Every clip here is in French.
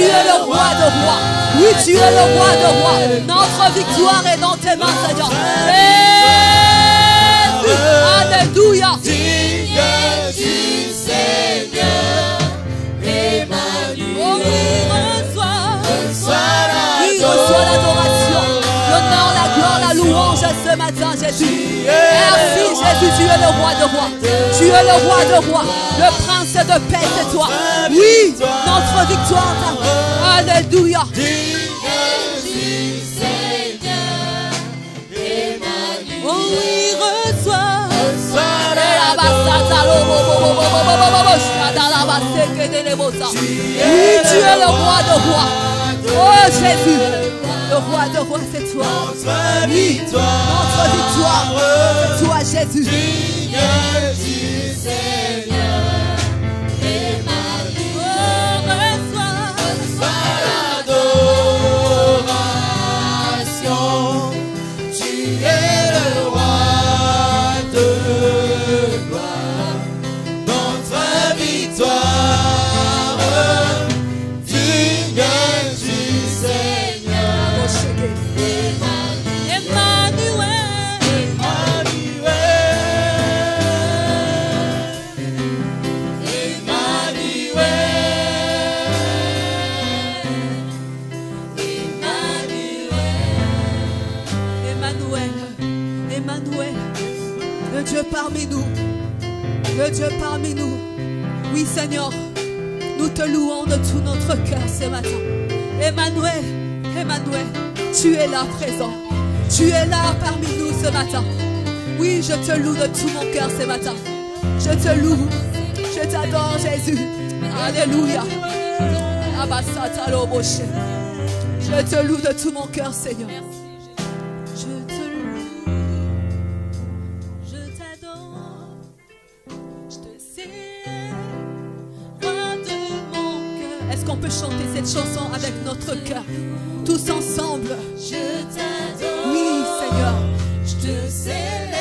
tu es le roi de rois. Oui, tu es le roi de rois. Notre victoire est dans tes mains, Seigneur. Alléluia. Digne du Seigneur, Emmanuel. Oh oui, reçois Reçois l'adoration, l'honneur, la gloire, la louange ce matin, Jésus. Merci, Jésus, tu es le roi de rois. Tu es le roi de rois. Le prince de paix, c'est toi. Oui, notre victoire. Alléluia. Oh oui, reçois. Oui, tu es le roi de rois. Oh Jésus, le roi de rois, c'est toi. Oui, notre victoire, c'est toi, Jésus. Parmi nous, le Dieu parmi nous. Oui, Seigneur, nous te louons de tout notre cœur ce matin. Emmanuel, Emmanuel, tu es là présent. Tu es là parmi nous ce matin. Oui, je te loue de tout mon cœur ce matin. Je te loue, je t'adore, Jésus. Alléluia. Je te loue de tout mon cœur, Seigneur. On peut chanter cette chanson avec notre cœur, tous ensemble. Je t'adore. Oui, Seigneur. Je te célèbre.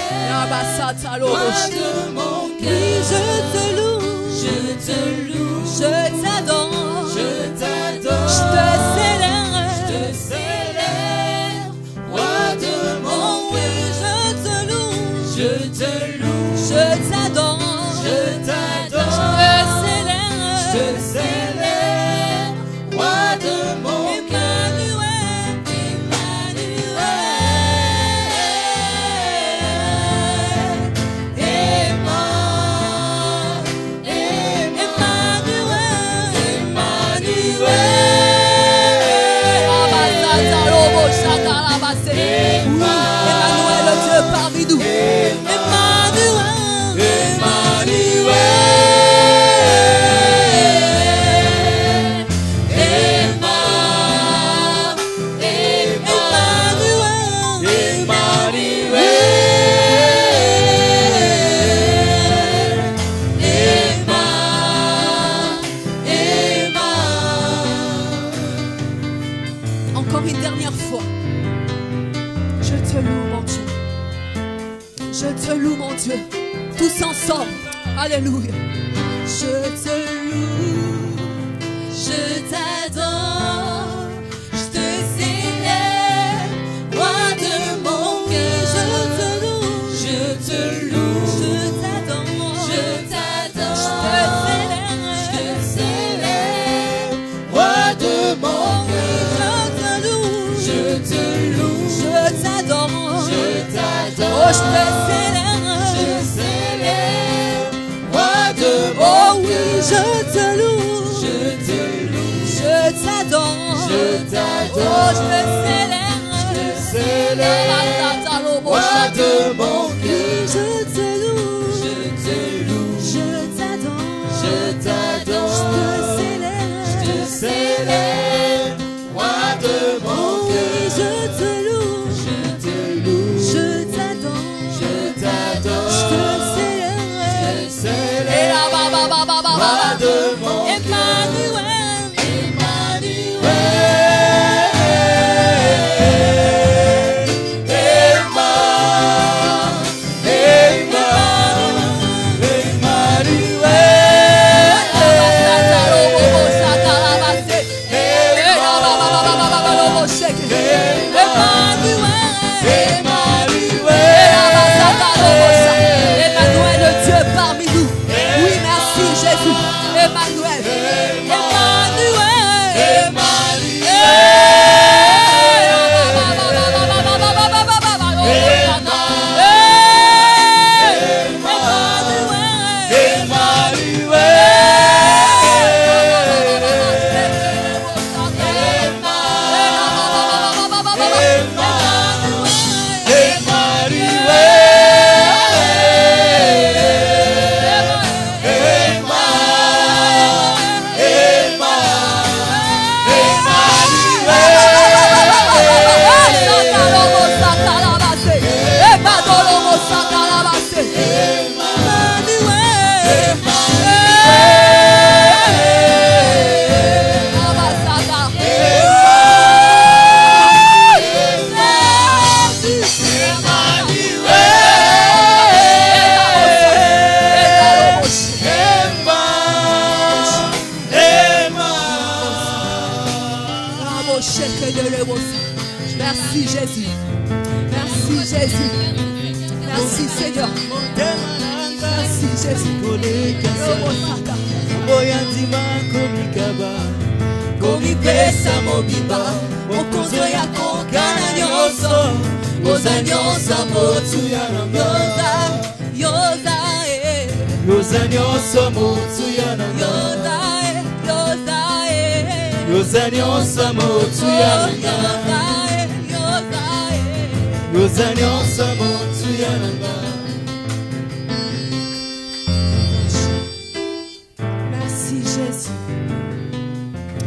Roi de mon cœur. Oui, je te loue. Je te loue. Je t'adore. Je t'adore. Je te célèbre. Je te célèbre. Roi de mon cœur. Je te loue. Je te loue. Je t'adore. Je t'adore. Je te célèbre. Je te célèbre. Roi de mon Emmanuel, Emmanuel, le Dieu parmi nous. Encore une dernière fois. Je te loue, mon Dieu. Je te loue, mon Dieu. Tous ensemble. Alléluia. Je te loue. Je t'adore. Je te célèbre. Roi de mon cœur. Je te loue. Je te loue. Je t'adore. Je t'adore. Je te célèbre. Roi de mon cœur. Je te loue. Je te loue. Je t'adore. Je t'adore. Oh, je te célèbre. Je célèbre. Roi de mon Oh oui, cœur. je te loue. Je te loue. Je t'adore. Je t'adore. Oh, je te célèbre. Je célèbre. Roi de mon cœur. Je te loue. Je te loue. Je t'adore. Je t'adore. Je te célèbre. Je te célèbre. Roi de mon Oh oui, cœur. je te loue. Je te loue. Je t'adore. Je t'adore. Je te célèbre. Je célèbre. Roi de mon cœur. Emmanuel. Emmanuel. Jésus. Merci Jésus. Merci Seigneur. Merci Jésus. Komipesa mobimba mokonzo ya kokana nyonso oza nyonso motu ya nanga Yoza yoza nyonso motu ya nanga yoza nyonso motu ya nanga yoza nyonso motu ya nanga. Merci Jésus.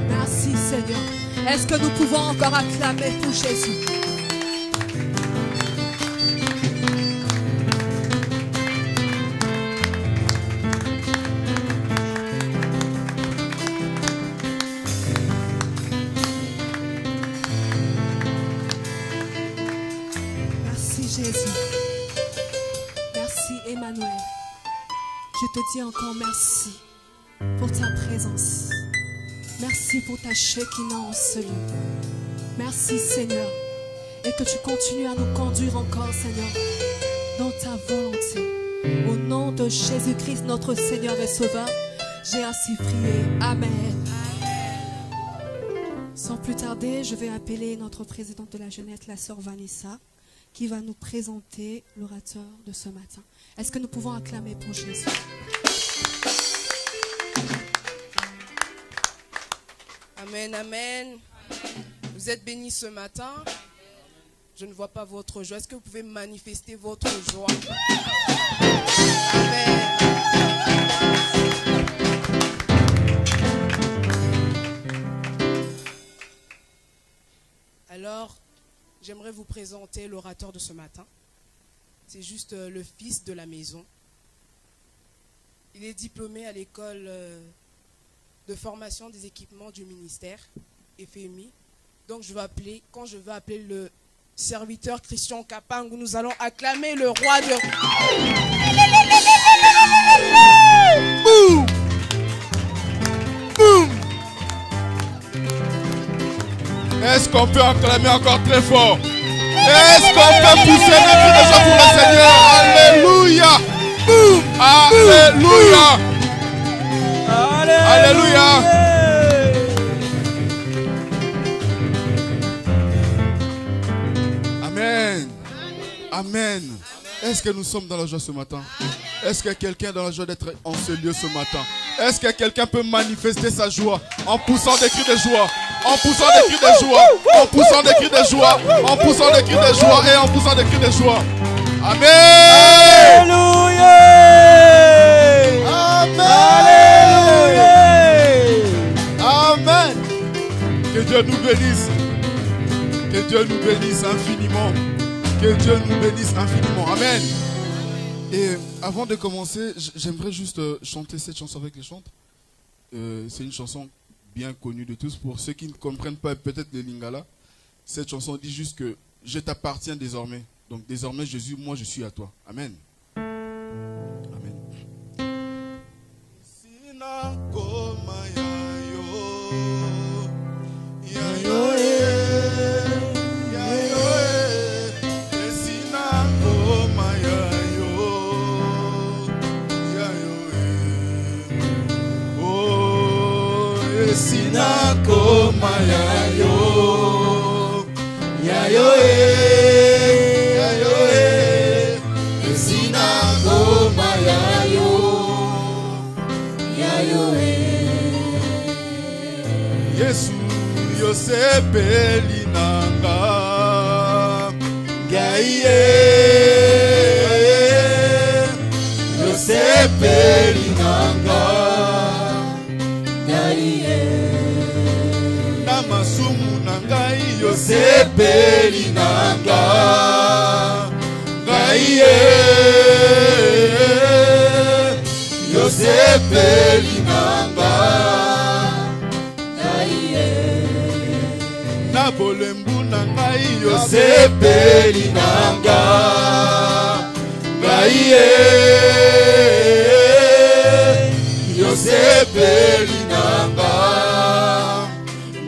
Merci Seigneur. Est-ce que nous pouvons encore acclamer pour Jésus? Merci Jésus. Merci Emmanuel. Je te dis encore merci pour ta présence. Merci pour ta Shekinah en ce lieu. Merci Seigneur. Et que tu continues à nous conduire encore Seigneur dans ta volonté. Au nom de Jésus-Christ notre Seigneur et Sauveur, j'ai ainsi prié. Amen. Sans plus tarder, je vais appeler notre présidente de la jeunesse, la sœur Vanessa, qui va nous présenter l'orateur de ce matin. Est-ce que nous pouvons acclamer pour Jésus? Amen, amen. Vous êtes bénis ce matin. Je ne vois pas votre joie. Est-ce que vous pouvez manifester votre joie? Amen. Alors, j'aimerais vous présenter l'orateur de ce matin. C'est juste le fils de la maison. Il est diplômé à l'école de formation des équipements du ministère, FMI. Donc je vais appeler, quand je vais appeler le serviteur Christian Kapangou, nous allons acclamer le roi de... Boum! Boum! Est-ce qu'on peut acclamer encore très fort? Est-ce qu'on peut pousser les cris de joie pour le Seigneur? Alléluia! Boum! Alléluia! Alléluia! Amen. Amen. Est-ce que nous sommes dans la joie ce matin? Est-ce que quelqu'un est dans la joie d'être en ce lieu ce matin? Est-ce que quelqu'un peut manifester sa joie en poussant des cris de joie? En poussant des cris de joie, en poussant des cris de joie, en poussant des cris de joie et en poussant des cris de joie. Amen. Alléluia. Amen. Amen. Que Dieu nous bénisse. Que Dieu nous bénisse infiniment. Que Dieu nous bénisse infiniment. Amen. Et avant de commencer, j'aimerais juste chanter cette chanson avec les chantes. C'est une chanson bien connue de tous. Pour ceux qui ne comprennent pas peut-être le lingala, cette chanson dit juste que je t'appartiens désormais. Donc désormais Jésus, moi je suis à toi. Amen. Amen. Sinako mayayo, yayo yayo sinako mayayo, yayo Yesu yosepeli nanga, gaye yosepeli nanga. Yosepeli nanga, gaye Yosepeli nanga, gaye na bolembu nanga Yosepeli nanga, gaye Yosepeli nanga,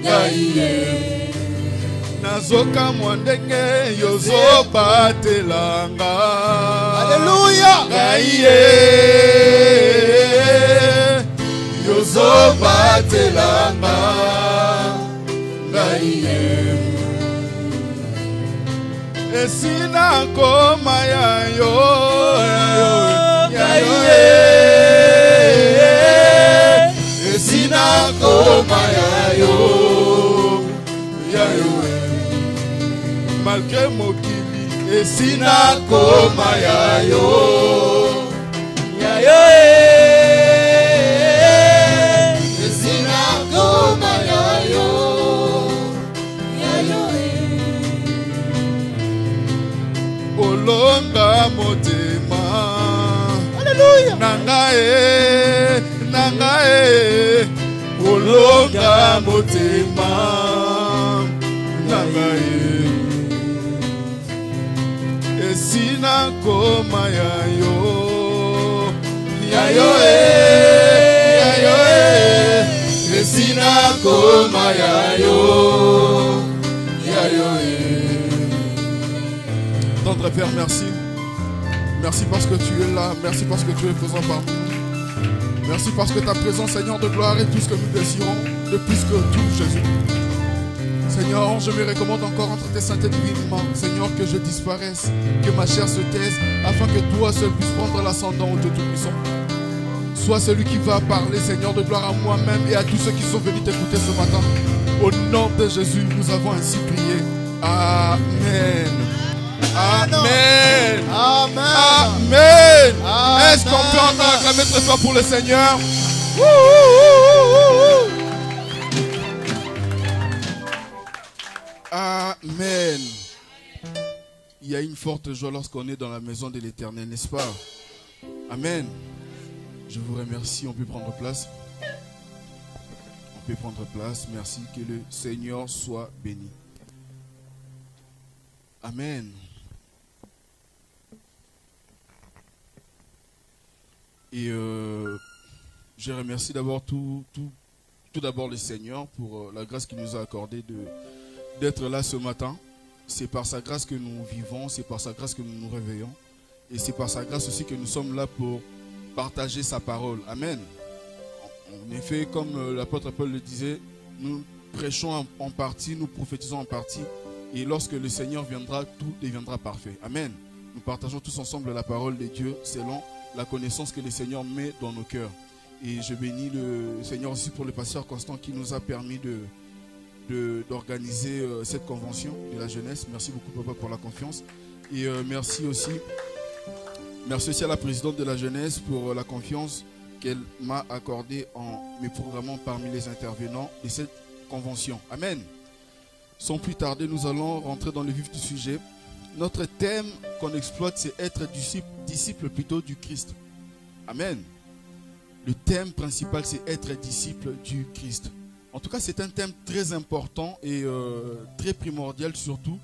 gaye Nazoka mwandenge yozo batelanga. Alléluia. Gaïe yozo batelanga. Gaïe esina koma ya yo. Gaïe esina koma ya yo. Malgré mokili esina koma ya yo. Esina koma ya yo. Olonga motema. Alléluia. Nangae olonga motema. Nangae esina koma ya yo. Esina koma ya yo. Tendre Père, merci. Merci parce que tu es là. Merci parce que tu es présent parmi nous. Merci parce que ta présence, Seigneur de gloire, est tout ce que nous désirons, de plus que tout, Jésus. Seigneur, je me recommande encore entre tes saintes divinement. Seigneur, que je disparaisse, que ma chair se taise, afin que toi seul puisses prendre l'ascendant au Dieu Tout-Puissant. Sois celui qui va parler, Seigneur de gloire, à moi-même et à tous ceux qui sont venus t'écouter ce matin. Au nom de Jésus, nous avons ainsi prié. Amen. Amen. Amen. Amen. Amen. Est-ce qu'on peut entendre acclamer très fort pour le Seigneur? Amen. Il y a une forte joie lorsqu'on est dans la maison de l'Éternel, n'est-ce pas? Amen. Je vous remercie. On peut prendre place. On peut prendre place. Merci. Que le Seigneur soit béni. Amen. Et je remercie d'abord tout d'abord le Seigneur pour la grâce qu'il nous a accordée d'être là ce matin. C'est par sa grâce que nous vivons, c'est par sa grâce que nous nous réveillons. Et c'est par sa grâce aussi que nous sommes là pour partager sa parole. Amen. En effet, comme l'apôtre Paul le disait, nous prêchons en partie, nous prophétisons en partie. Et lorsque le Seigneur viendra, tout deviendra parfait. Amen. Nous partageons tous ensemble la parole de Dieu selon la connaissance que le Seigneur met dans nos cœurs. Et je bénis le Seigneur aussi pour le pasteur Constant qui nous a permis d'organiser cette convention de la jeunesse. Merci beaucoup, Papa, pour la confiance. Et merci aussi à la présidente de la jeunesse pour la confiance qu'elle m'a accordée en me programmant parmi les intervenants de cette convention. Amen. Sans plus tarder, nous allons rentrer dans le vif du sujet. Notre thème qu'on exploite, c'est être disciple plutôt du Christ. Amen. Le thème principal, c'est être disciple du Christ. En tout cas, c'est un thème très important et très primordial, surtout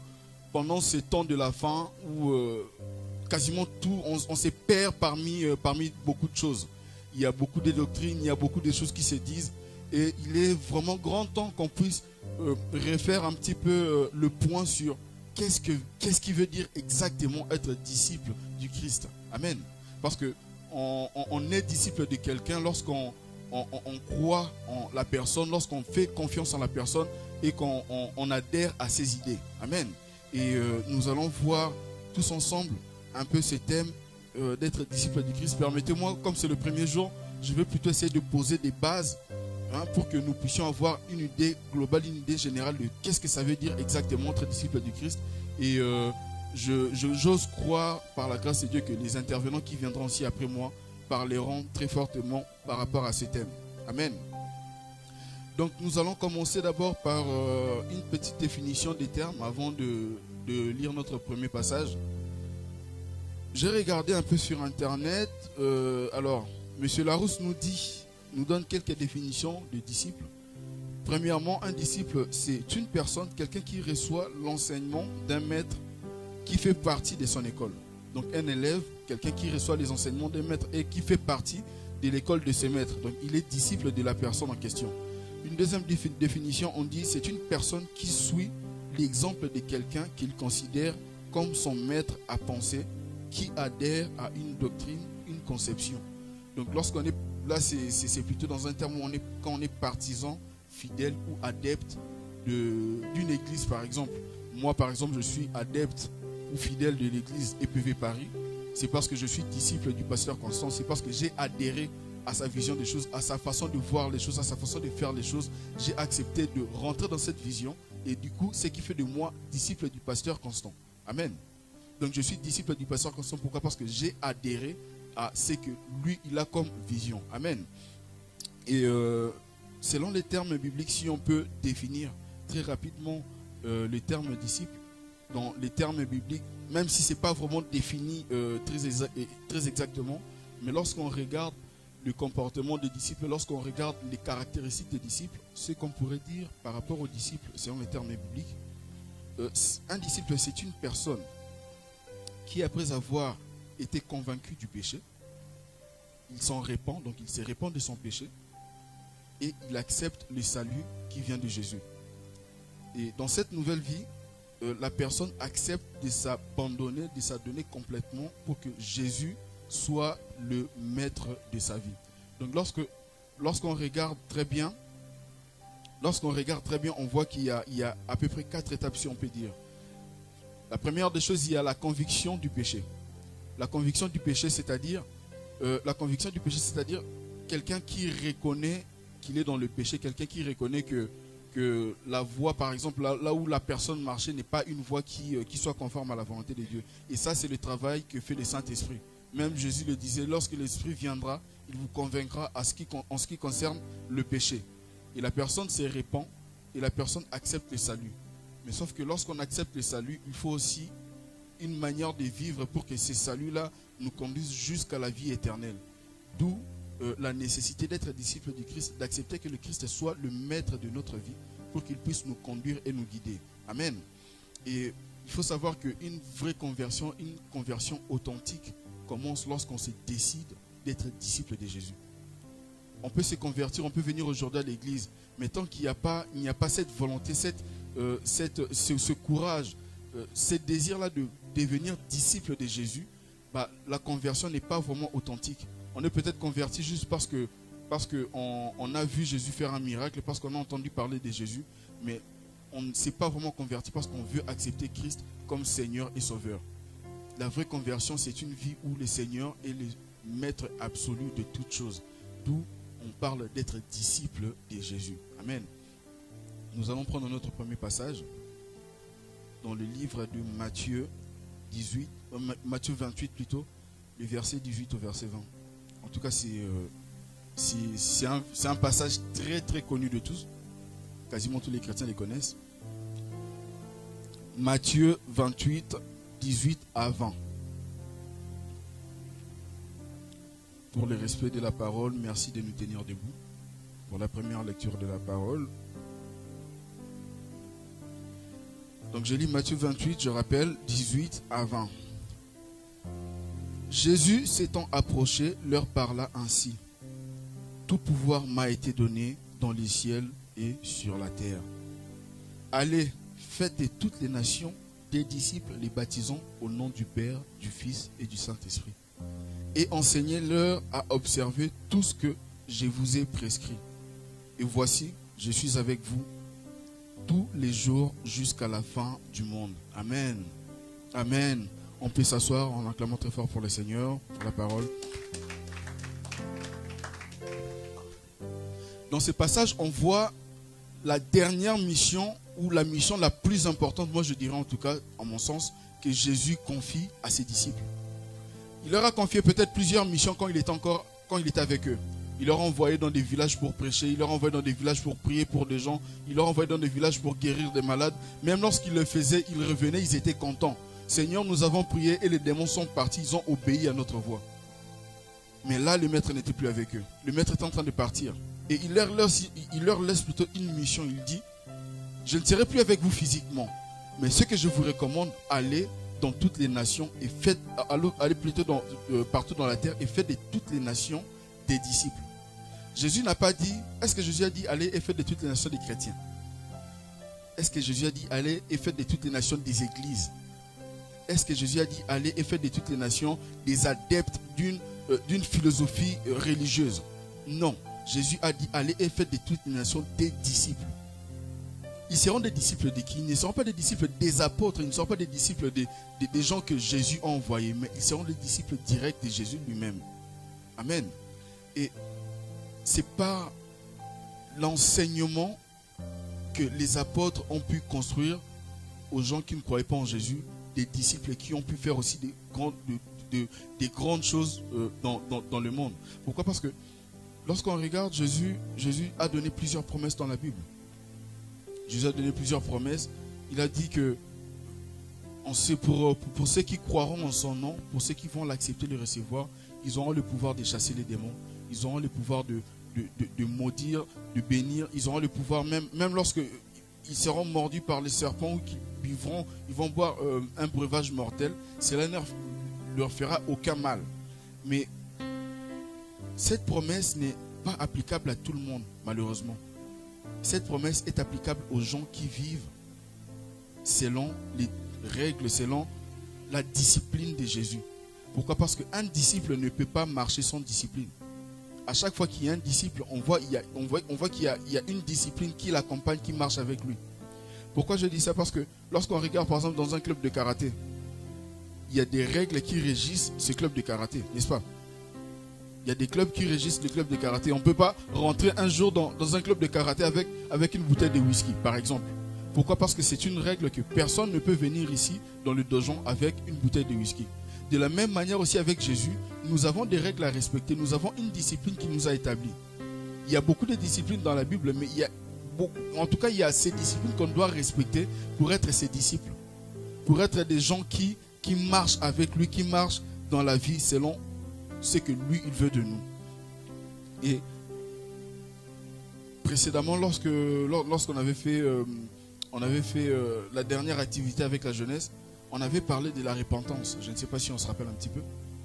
pendant ces temps de la fin où quasiment tout, on se perd parmi beaucoup de choses. Il y a beaucoup de doctrines, il y a beaucoup de choses qui se disent et il est vraiment grand temps qu'on puisse refaire un petit peu le point sur qu'est-ce qui veut dire exactement être disciple du Christ. Amen. Parce que on est disciple de quelqu'un lorsqu'on croit en la personne, lorsqu'on fait confiance en la personne et qu'on adhère à ses idées. Amen. Et nous allons voir tous ensemble un peu ce thème d'être disciple du Christ. Permettez-moi, comme c'est le premier jour, je vais plutôt essayer de poser des bases pour que nous puissions avoir une idée globale, une idée générale de qu'est-ce que ça veut dire exactement être disciple du Christ. Et j'ose croire par la grâce de Dieu que les intervenants qui viendront aussi après moi parleront très fortement par rapport à ce thème. Amen. Donc nous allons commencer d'abord par une petite définition des termes avant de lire notre premier passage. J'ai regardé un peu sur internet. Alors, M. Larousse nous donne quelques définitions de disciple. Premièrement, un disciple, c'est une personne, quelqu'un qui reçoit l'enseignement d'un maître qui fait partie de son école. Donc un élève, quelqu'un qui reçoit les enseignements d'un maître et qui fait partie de l'école de ses maîtres. Donc il est disciple de la personne en question. Une deuxième définition, on dit c'est une personne qui suit l'exemple de quelqu'un qu'il considère comme son maître à penser, qui adhère à une doctrine, une conception. Donc lorsqu'on est là, c'est plutôt dans un terme où quand on est partisan, fidèle ou adepte d'une église par exemple. Moi par exemple, je suis adepte ou fidèle de l'église EPV Paris. C'est parce que je suis disciple du pasteur Constant, c'est parce que j'ai adhéré à sa vision des choses, à sa façon de voir les choses, à sa façon de faire les choses. J'ai accepté de rentrer dans cette vision et du coup, c'est ce qui fait de moi disciple du pasteur Constant. Amen. Donc je suis disciple du pasteur Constant. Pourquoi? Parce que j'ai adhéré à ce que lui, il a comme vision. Amen. Et selon les termes bibliques, si on peut définir très rapidement le terme disciple, dans les termes bibliques, même si ce n'est pas vraiment défini très exactement, mais lorsqu'on regarde le comportement des disciples, lorsqu'on regarde les caractéristiques des disciples, ce qu'on pourrait dire par rapport aux disciples, selon les termes bibliques, un disciple, c'est une personne qui, après avoir été convaincu du péché, il s'en répand, donc il se répand de son péché, et il accepte le salut qui vient de Jésus. Et dans cette nouvelle vie, la personne accepte de s'abandonner, de s'adonner complètement pour que Jésus soit le maître de sa vie. Donc lorsqu'on regarde très bien, on voit qu'il y a à peu près 4 étapes, si on peut dire. La première des choses, il y a la conviction du péché. La conviction du péché, c'est-à-dire quelqu'un qui reconnaît qu'il est dans le péché, quelqu'un qui reconnaît que la voie, par exemple, là où la personne marchait n'est pas une voie qui soit conforme à la volonté de Dieu. Et ça, c'est le travail que fait le Saint-Esprit. Même Jésus le disait, lorsque l'Esprit viendra, il vous convaincra en ce qui concerne le péché. Et la personne se répand et la personne accepte le salut. Mais sauf que lorsqu'on accepte le salut, il faut aussi une manière de vivre pour que ce salut-là nous conduise jusqu'à la vie éternelle. D'où la nécessité d'être disciple du Christ, d'accepter que le Christ soit le maître de notre vie pour qu'il puisse nous conduire et nous guider. Amen. Et il faut savoir qu'une vraie conversion, une conversion authentique commence lorsqu'on se décide d'être disciple de Jésus. On peut se convertir, on peut venir aujourd'hui à l'église, mais tant qu'il n'y a pas cette volonté, ce courage, ce désir-là de devenir disciple de Jésus, la conversion n'est pas vraiment authentique. On est peut-être converti juste parce qu'on a vu Jésus faire un miracle, parce qu'on a entendu parler de Jésus, mais on ne s'est pas vraiment converti parce qu'on veut accepter Christ comme Seigneur et Sauveur. La vraie conversion, c'est une vie où le Seigneur est le maître absolu de toutes choses. D'où on parle d'être disciple de Jésus. Amen. Nous allons prendre notre premier passage dans le livre de Matthieu 28 plutôt, le verset 18 au verset 20. En tout cas, c'est un passage très très connu de tous. Quasiment tous les chrétiens les connaissent. Matthieu 28, 18 à 20. Pour le respect de la parole, merci de nous tenir debout pour la première lecture de la parole. Donc je lis Matthieu 28, je rappelle, 18 à 20. Jésus s'étant approché, leur parla ainsi. Tout pouvoir m'a été donné dans les ciels et sur la terre. Allez, faites de toutes les nations des disciples, les baptisons au nom du Père, du Fils et du Saint-Esprit. Et enseignez-leur à observer tout ce que je vous ai prescrit. Et voici, je suis avec vous tous les jours jusqu'à la fin du monde. Amen. Amen. On peut s'asseoir en acclamant très fort pour le Seigneur, pour la parole. Dans ce passage, on voit la dernière mission, ou la mission la plus importante, moi je dirais en tout cas, en mon sens, que Jésus confie à ses disciples. Il leur a confié peut-être plusieurs missions quand il était avec eux. Il leur a envoyé dans des villages pour prêcher, il leur a envoyé dans des villages pour prier pour des gens, il leur a envoyé dans des villages pour guérir des malades. Même lorsqu'ils le faisaient, ils revenaient, ils étaient contents. Seigneur, nous avons prié et les démons sont partis, ils ont obéi à notre voix. Mais là, le maître n'était plus avec eux. Le maître est en train de partir. Et il leur laisse plutôt une mission. Il dit, je ne serai plus avec vous physiquement, mais ce que je vous recommande, allez dans toutes les nations et allez plutôt partout dans la terre et faites de toutes les nations des disciples. Jésus n'a pas dit, est-ce que Jésus a dit, allez et faites de toutes les nations des chrétiens? Est-ce que Jésus a dit allez et faites de toutes les nations des églises? Est-ce que Jésus a dit allez et faites de toutes les nations des adeptes d'une philosophie religieuse? Non. Jésus a dit allez et faites de toutes les nations des disciples. Ils seront des disciples de qui? Ils ne seront pas des disciples des apôtres, ils ne seront pas des disciples des gens que Jésus a envoyés, mais ils seront des disciples directs de Jésus lui-même. Amen. Et c'est par l'enseignement que les apôtres ont pu construire aux gens qui ne croyaient pas en Jésus, des disciples qui ont pu faire aussi des grandes choses dans le monde. Pourquoi? Parce que lorsqu'on regarde Jésus a donné plusieurs promesses dans la Bible. Jésus a donné plusieurs promesses. Il a dit que pour ceux qui croiront en son nom, pour ceux qui vont l'accepter, le recevoir, ils auront le pouvoir de chasser les démons. Ils auront le pouvoir de maudire, de bénir. Ils auront le pouvoir, même lorsque ils seront mordus par les serpents ou qu'ils vont boire un breuvage mortel, cela ne leur fera aucun mal. Mais cette promesse n'est pas applicable à tout le monde, malheureusement. Cette promesse est applicable aux gens qui vivent selon les règles, selon la discipline de Jésus. Pourquoi? Parce qu'un disciple ne peut pas marcher sans discipline. À chaque fois qu'il y a un disciple, on voit qu'il y a une discipline qui l'accompagne, qui marche avec lui. Pourquoi je dis ça? Parce que lorsqu'on regarde par exemple dans un club de karaté, il y a des règles qui régissent ce club de karaté, n'est-ce pas? Il y a des clubs qui régissent le club de karaté. On ne peut pas rentrer un jour dans un club de karaté avec une bouteille de whisky, par exemple. Pourquoi? Parce que c'est une règle que personne ne peut venir ici dans le dojo avec une bouteille de whisky. De la même manière aussi avec Jésus, nous avons des règles à respecter. Nous avons une discipline qui nous a établis. Il y a beaucoup de disciplines dans la Bible, mais en tout cas, il y a ces disciplines qu'on doit respecter pour être ses disciples. Pour être des gens qui marchent avec lui, qui marchent dans la vie selon ce que lui, il veut de nous. Et précédemment, lorsqu'on avait fait, la dernière activité avec la jeunesse, on avait parlé de la repentance. Je ne sais pas si on se rappelle un petit peu.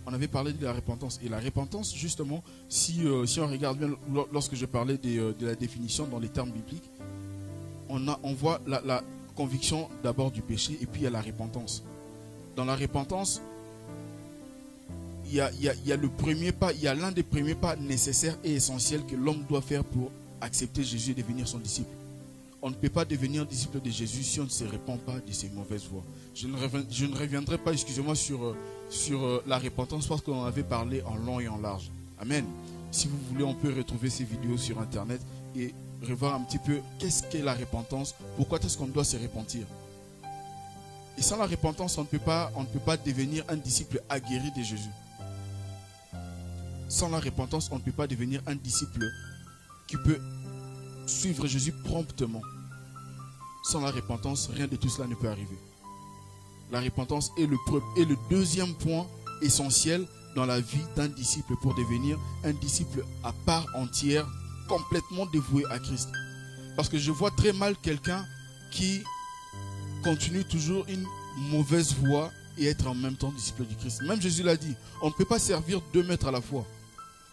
On avait parlé de la repentance. Et la repentance, justement, si on regarde bien, lorsque je parlais de la définition dans les termes bibliques, on voit la conviction d'abord du péché et puis il y a la repentance. Dans la repentance, il y a le premier pas, il y a l'un des premiers pas nécessaires et essentiels que l'homme doit faire pour accepter Jésus et devenir son disciple. On ne peut pas devenir disciple de Jésus si on ne se répand pas de ses mauvaises voies. Je ne reviendrai pas, excusez-moi, sur la repentance parce qu'on en avait parlé en long et en large. Amen. Si vous voulez, on peut retrouver ces vidéos sur Internet et revoir un petit peu qu'est-ce qu'est la repentance, pourquoi est-ce qu'on doit se repentir. Et sans la repentance, on ne peut pas devenir un disciple aguerri de Jésus. Sans la repentance, on ne peut pas devenir un disciple qui peut suivre Jésus promptement. Sans la repentance, rien de tout cela ne peut arriver. La repentance est le deuxième point essentiel dans la vie d'un disciple pour devenir un disciple à part entière, complètement dévoué à Christ. Parce que je vois très mal quelqu'un qui continue toujours une mauvaise voie et être en même temps disciple du Christ. Même Jésus l'a dit, on ne peut pas servir 2 maîtres à la fois.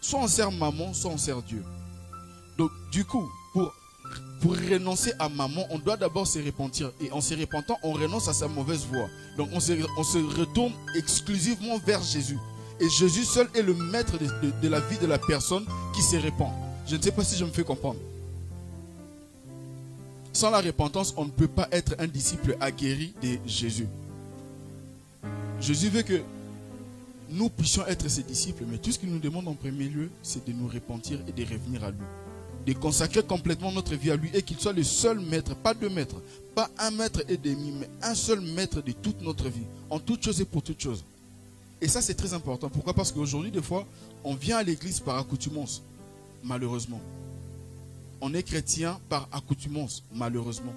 Soit on sert maman, soit on sert Dieu. Donc du coup, pour renoncer à maman, on doit d'abord se repentir. Et en se repentant, on renonce à sa mauvaise voie. Donc on se retourne exclusivement vers Jésus. Et Jésus seul est le maître de la vie de la personne qui se repent. Je ne sais pas si je me fais comprendre. Sans la repentance, on ne peut pas être un disciple aguerri de Jésus. Jésus veut que nous puissions être ses disciples, mais tout ce qu'il nous demande en premier lieu, c'est de nous repentir et de revenir à lui. De consacrer complètement notre vie à lui et qu'il soit le seul maître, pas 2 maîtres, pas 1,5 mètre, mais un seul maître de toute notre vie, en toute chose et pour toute chose. Et ça, c'est très important. Pourquoi? Parce qu'aujourd'hui, des fois, on vient à l'église par accoutumance, malheureusement. On est chrétien par accoutumance, malheureusement.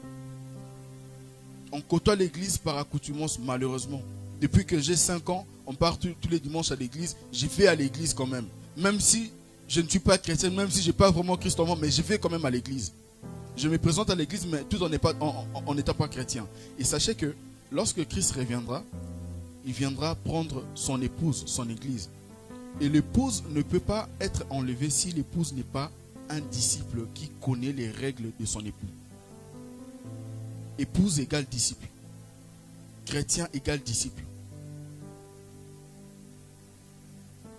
On côtoie l'église par accoutumance, malheureusement. Depuis que j'ai 5 ans, on part tous les dimanches à l'église. Je vais à l'église quand même. Même si je ne suis pas chrétien, même si je n'ai pas vraiment Christ en moi, mais je vais quand même à l'église. Je me présente à l'église, mais tout en n'étant pas chrétien. Et sachez que lorsque Christ reviendra, il viendra prendre son épouse, son église. Et l'épouse ne peut pas être enlevée si l'épouse n'est pas un disciple qui connaît les règles de son époux. Épouse égale disciple. Chrétien égale disciple.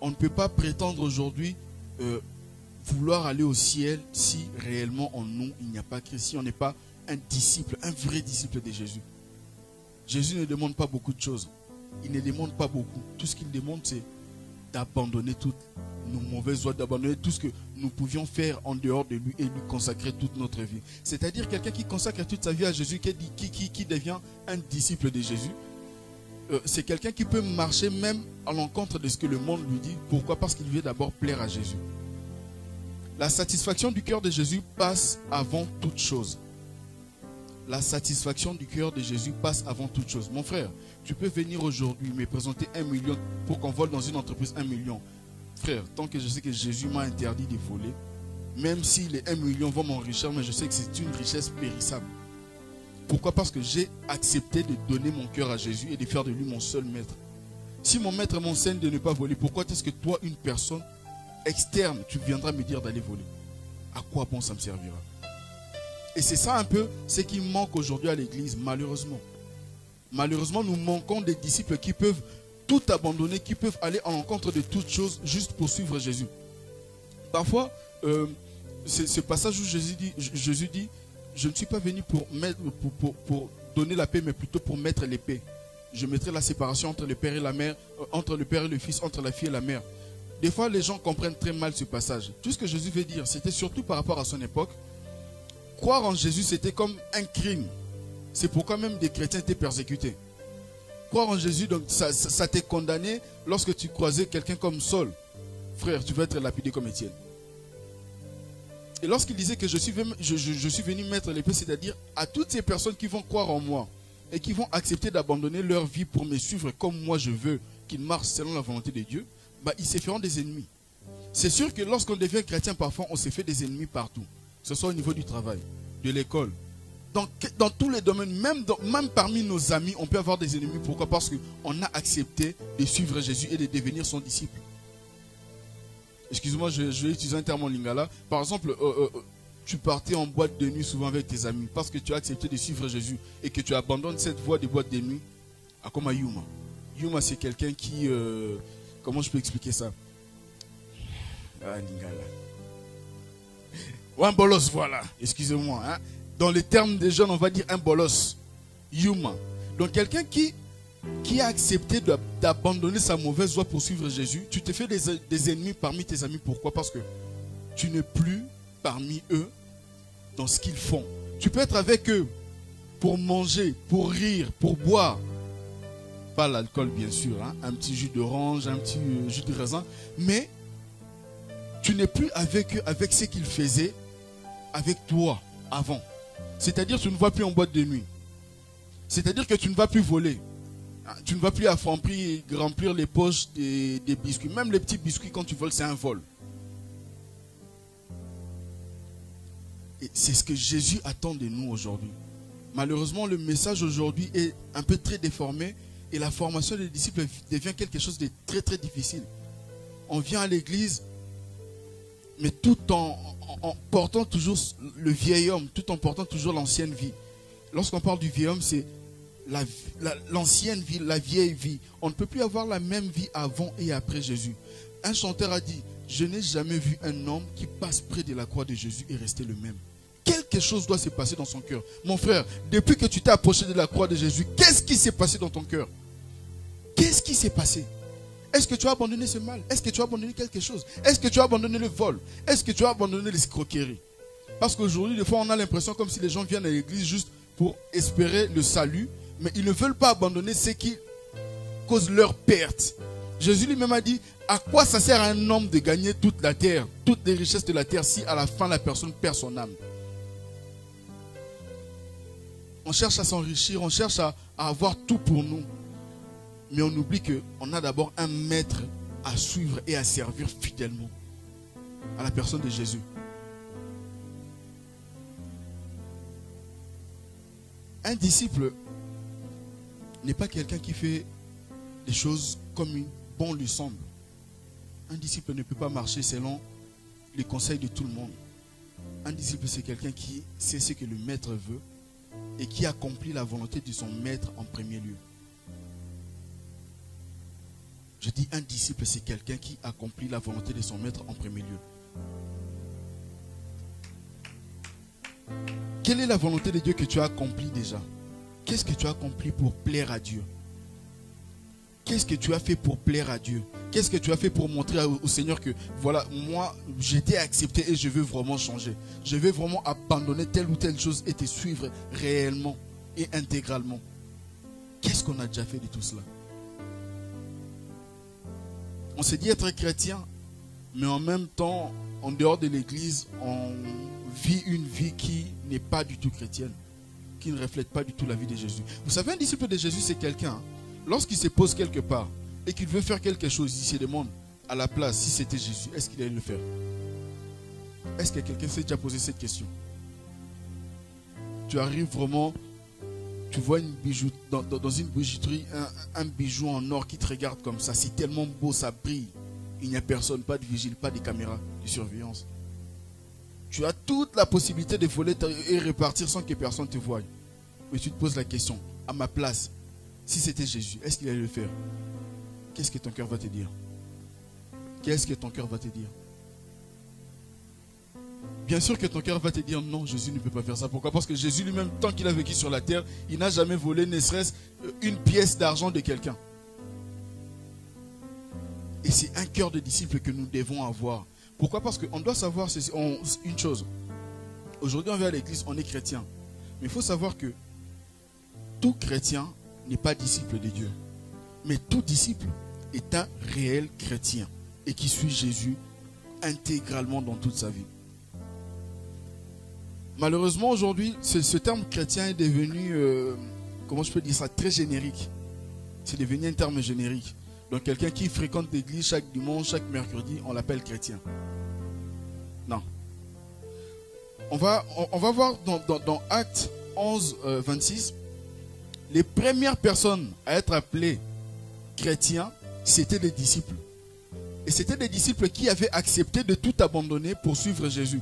On ne peut pas prétendre aujourd'hui vouloir aller au ciel si réellement en nous il n'y a pas Christ, si on n'est pas un disciple, un vrai disciple de Jésus. Jésus ne demande pas beaucoup de choses. Il ne demande pas beaucoup. Tout ce qu'il demande, c'est d'abandonner toutes nos mauvaises voies, d'abandonner tout ce que nous pouvions faire en dehors de lui et lui consacrer toute notre vie. C'est-à-dire quelqu'un qui consacre toute sa vie à Jésus, qui devient un disciple de Jésus, c'est quelqu'un qui peut marcher même à l'encontre de ce que le monde lui dit. Pourquoi? Parce qu'il veut d'abord plaire à Jésus. La satisfaction du cœur de Jésus passe avant toute chose. La satisfaction du cœur de Jésus passe avant toute chose. Mon frère, tu peux venir aujourd'hui me présenter 1 million pour qu'on vole dans une entreprise 1 million. Frère, tant que je sais que Jésus m'a interdit de voler, même si les 1 million vont m'enrichir, mais je sais que c'est une richesse périssable. Pourquoi? Parce que j'ai accepté de donner mon cœur à Jésus et de faire de lui mon seul maître. Si mon maître m'enseigne de ne pas voler, pourquoi est-ce que toi, une personne externe, tu viendras me dire d'aller voler? À quoi bon ça me servira? Et c'est ça un peu ce qui manque aujourd'hui à l'église, malheureusement. Malheureusement, nous manquons des disciples qui peuvent tout abandonner, qui peuvent aller à l'encontre de toutes choses juste pour suivre Jésus. Parfois, ce passage où Jésus dit, je ne suis pas venu pour donner la paix, mais plutôt pour mettre l'épée. Je mettrai la séparation entre le père et la mère, entre le père et le fils, entre la fille et la mère. Des fois, les gens comprennent très mal ce passage. Tout ce que Jésus veut dire, c'était surtout par rapport à son époque. Croire en Jésus, c'était comme un crime. C'est pourquoi même des chrétiens étaient persécutés. Croire en Jésus, donc ça t'est condamné lorsque tu croisais quelqu'un comme Saul. Frère, tu vas être lapidé comme Étienne. Et lorsqu'il disait que je suis venu mettre l'épée, c'est-à-dire à toutes ces personnes qui vont croire en moi et qui vont accepter d'abandonner leur vie pour me suivre comme moi je veux, qu'ils marchent selon la volonté de Dieu, bah, ils se feront des ennemis. C'est sûr que lorsqu'on devient chrétien, parfois, on se fait des ennemis partout. Que ce soit au niveau du travail, de l'école. Dans tous les domaines, même parmi nos amis, on peut avoir des ennemis. Pourquoi? Parce qu'on a accepté de suivre Jésus et de devenir son disciple. Excusez-moi, je vais utiliser un terme en lingala. Par exemple, tu partais en boîte de nuit souvent avec tes amis parce que tu as accepté de suivre Jésus et que tu abandonnes cette voie de boîte de nuit. À comme à Yuma. Yuma, c'est quelqu'un qui... comment je peux expliquer ça? Ah, lingala. Ou un bolos, voilà. Excusez-moi. Hein? Dans les termes des jeunes, on va dire un bolos. Yuma. Donc quelqu'un qui a accepté d'abandonner sa mauvaise voie pour suivre Jésus, tu te fais des ennemis parmi tes amis. Pourquoi? Parce que tu n'es plus parmi eux dans ce qu'ils font. Tu peux être avec eux pour manger, pour rire, pour boire. Pas l'alcool bien sûr, hein? Un petit jus d'orange, un petit jus de raisin. Mais tu n'es plus avec eux, avec ce qu'ils faisaient avec toi avant. C'est-à-dire tu ne vas plus en boîte de nuit. C'est-à-dire que tu ne vas plus voler. Tu ne vas plus à Franprix remplir les poches des biscuits. Même les petits biscuits, quand tu voles, c'est un vol. Et c'est ce que Jésus attend de nous aujourd'hui. Malheureusement, le message aujourd'hui est un peu très déformé et la formation des disciples devient quelque chose de très très difficile. On vient à l'église, mais tout en portant toujours le vieil homme, tout en portant toujours l'ancienne vie. Lorsqu'on parle du vieil homme, c'est l'ancienne vie, la vieille vie. On ne peut plus avoir la même vie avant et après Jésus. Un chanteur a dit, je n'ai jamais vu un homme qui passe près de la croix de Jésus et rester le même. Quelque chose doit se passer dans son cœur. Mon frère, depuis que tu t'es approché de la croix de Jésus, qu'est-ce qui s'est passé dans ton cœur? Qu'est-ce qui s'est passé? Est-ce que tu as abandonné ce mal? Est-ce que tu as abandonné quelque chose? Est-ce que tu as abandonné le vol? Est-ce que tu as abandonné l'escroquerie? Parce qu'aujourd'hui, des fois, on a l'impression comme si les gens viennent à l'église juste pour espérer le salut, mais ils ne veulent pas abandonner ce qui cause leur perte. Jésus lui-même a dit, à quoi ça sert à un homme de gagner toute la terre, toutes les richesses de la terre, si à la fin la personne perd son âme? On cherche à s'enrichir, on cherche à avoir tout pour nous. Mais on oublie qu'on a d'abord un maître à suivre et à servir fidèlement à la personne de Jésus. Un disciple n'est pas quelqu'un qui fait les choses comme bon lui semble. Un disciple ne peut pas marcher selon les conseils de tout le monde. Un disciple, c'est quelqu'un qui sait ce que le maître veut et qui accomplit la volonté de son maître en premier lieu. Je dis un disciple, c'est quelqu'un qui accomplit la volonté de son maître en premier lieu. Quelle est la volonté de Dieu que tu as accomplie déjà? Qu'est-ce que tu as accompli pour plaire à Dieu? Qu'est-ce que tu as fait pour plaire à Dieu? Qu'est-ce que tu as fait pour montrer au Seigneur que voilà, moi j'étais accepté et je veux vraiment changer. Je veux vraiment abandonner telle ou telle chose et te suivre réellement et intégralement. Qu'est-ce qu'on a déjà fait de tout cela? On s'est dit être chrétien, mais en même temps, en dehors de l'église, on vit une vie qui n'est pas du tout chrétienne, qui ne reflète pas du tout la vie de Jésus. Vous savez, un disciple de Jésus, c'est quelqu'un, lorsqu'il se pose quelque part et qu'il veut faire quelque chose, il se demande à la place, si c'était Jésus, est-ce qu'il allait le faire? Est-ce que quelqu'un s'est déjà posé cette question? Tu arrives vraiment, tu vois une bijou, dans une bijouterie, un bijou en or qui te regarde comme ça, c'est tellement beau, ça brille. Il n'y a personne, pas de vigile, pas de caméra de surveillance. Tu as toute la possibilité de voler et repartir sans que personne te voie. Mais tu te poses la question, à ma place, si c'était Jésus, est-ce qu'il allait le faire? Qu'est-ce que ton cœur va te dire? Qu'est-ce que ton cœur va te dire? Bien sûr que ton cœur va te dire non, Jésus ne peut pas faire ça. Pourquoi? Parce que Jésus lui-même, tant qu'il a vécu sur la terre, il n'a jamais volé ne serait-ce une pièce d'argent de quelqu'un. Et c'est un cœur de disciple que nous devons avoir. Pourquoi? Parce qu'on doit savoir une chose. Aujourd'hui, on vient à l'église, on est chrétien. Mais il faut savoir que tout chrétien n'est pas disciple de Dieu. Mais tout disciple est un réel chrétien et qui suit Jésus intégralement dans toute sa vie. Malheureusement, aujourd'hui, ce terme chrétien est devenu, comment je peux dire ça, très générique. C'est devenu un terme générique. Donc quelqu'un qui fréquente l'église chaque dimanche, chaque mercredi, on l'appelle chrétien. Non. On va voir dans Actes 11, 26, les premières personnes à être appelées chrétiens, c'était des disciples. Et c'était des disciples qui avaient accepté de tout abandonner pour suivre Jésus.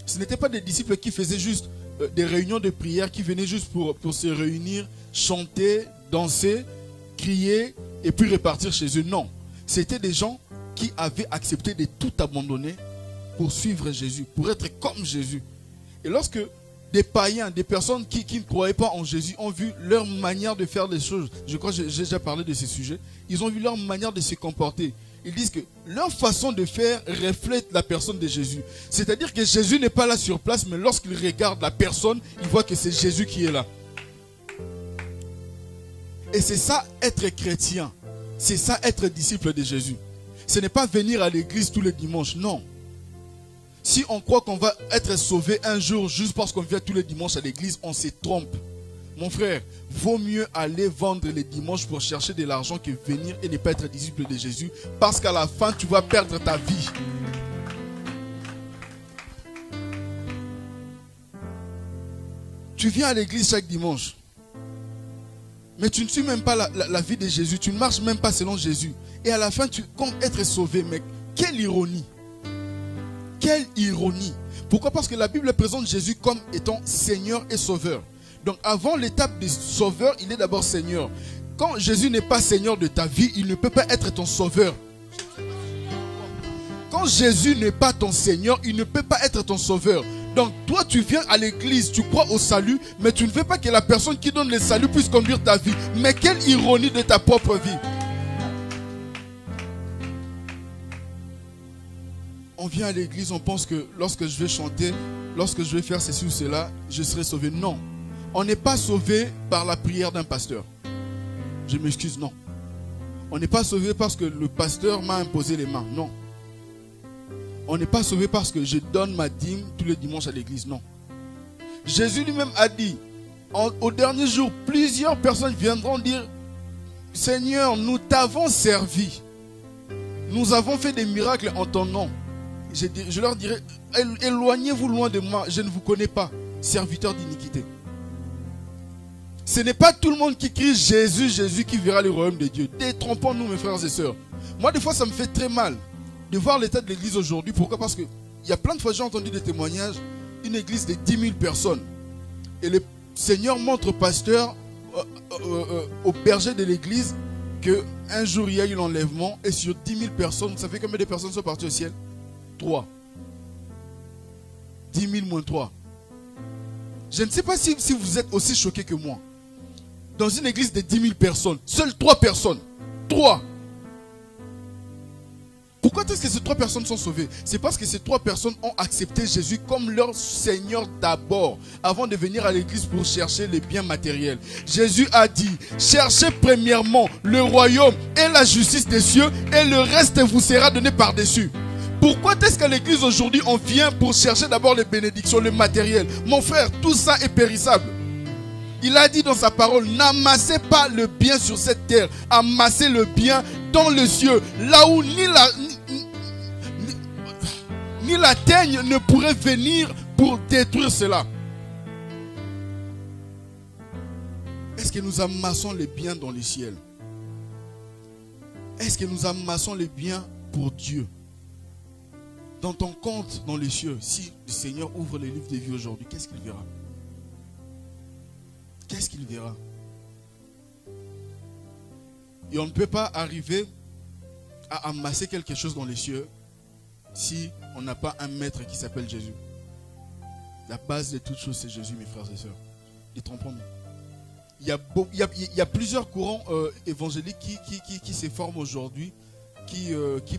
Ce n'étaient pas des disciples qui faisaient juste des réunions de prière, qui venaient juste pour se réunir, chanter, danser, crier et puis repartir chez eux. Non, c'était des gens qui avaient accepté de tout abandonner pour suivre Jésus, pour être comme Jésus. Et lorsque des païens, des personnes qui ne croyaient pas en Jésus ont vu leur manière de faire les choses, je crois que j'ai déjà parlé de ces sujets, ils ont vu leur manière de se comporter. Ils disent que leur façon de faire reflète la personne de Jésus. C'est-à-dire que Jésus n'est pas là sur place, mais lorsqu'ils regardent la personne, ils voient que c'est Jésus qui est là. Et c'est ça être chrétien. C'est ça être disciple de Jésus. Ce n'est pas venir à l'église tous les dimanches, non. Si on croit qu'on va être sauvé un jour juste parce qu'on vient tous les dimanches à l'église, on se trompe. Mon frère, vaut mieux aller vendre les dimanches pour chercher de l'argent que venir et ne pas être disciple de Jésus, parce qu'à la fin, tu vas perdre ta vie. Tu viens à l'église chaque dimanche, mais tu ne suis même pas la vie de Jésus, tu ne marches même pas selon Jésus. Et à la fin, tu comptes être sauvé, mec. Quelle ironie! Quelle ironie! Pourquoi? Parce que la Bible présente Jésus comme étant Seigneur et Sauveur. Donc avant l'étape de Sauveur, il est d'abord Seigneur. Quand Jésus n'est pas Seigneur de ta vie, il ne peut pas être ton Sauveur. Quand Jésus n'est pas ton Seigneur, il ne peut pas être ton Sauveur. Donc toi tu viens à l'église, tu crois au salut, mais tu ne veux pas que la personne qui donne le salut puisse conduire ta vie. Mais quelle ironie de ta propre vie! On vient à l'église, on pense que lorsque je vais chanter, lorsque je vais faire ceci ou cela, je serai sauvé. Non. On n'est pas sauvé par la prière d'un pasteur. Je m'excuse, non. On n'est pas sauvé parce que le pasteur m'a imposé les mains. Non. On n'est pas sauvé parce que je donne ma dîme tous les dimanches à l'église. Non. Jésus lui-même a dit, au dernier jour, plusieurs personnes viendront dire, Seigneur, nous t'avons servi. Nous avons fait des miracles en ton nom. Je leur dirai, éloignez-vous loin de moi, je ne vous connais pas, serviteur d'iniquité. Ce n'est pas tout le monde qui crie Jésus, Jésus qui verra le royaume de Dieu. Détrompons-nous, mes frères et sœurs. Moi, des fois, ça me fait très mal de voir l'état de l'église aujourd'hui. Pourquoi? Parce qu'il y a plein de fois, j'ai entendu des témoignages, une église de 10 000 personnes. Et le Seigneur montre au pasteur, au berger de l'église, qu'un jour il y a eu l'enlèvement et sur 10 000 personnes, vous savez combien de personnes sont parties au ciel? 3. 10 000 moins 3. Je ne sais pas si vous êtes aussi choqués que moi. Dans une église de 10 000 personnes, seules 3 personnes. 3. Pourquoi est-ce que ces 3 personnes sont sauvées? C'est parce que ces 3 personnes ont accepté Jésus comme leur Seigneur d'abord, avant de venir à l'église pour chercher les biens matériels. Jésus a dit, cherchez premièrement le royaume et la justice des cieux, et le reste vous sera donné par-dessus. Pourquoi est-ce qu'à l'église aujourd'hui, on vient pour chercher d'abord les bénédictions, le matériel? Mon frère, tout ça est périssable. Il a dit dans sa parole, n'amassez pas le bien sur cette terre, amassez le bien dans les cieux, là où ni la teigne ne pourrait venir pour détruire cela. Est-ce que nous amassons les biens dans les ciels? Est-ce que nous amassons les biens pour Dieu? Dans ton compte dans les cieux, si le Seigneur ouvre les livres de vie aujourd'hui, qu'est-ce qu'il verra? Qu'est-ce qu'il verra? Et on ne peut pas arriver à amasser quelque chose dans les cieux si on n'a pas un maître qui s'appelle Jésus. La base de toutes choses, c'est Jésus, mes frères et sœurs. Détrompons-nous. Il y a plusieurs courants évangéliques qui se forment aujourd'hui, qui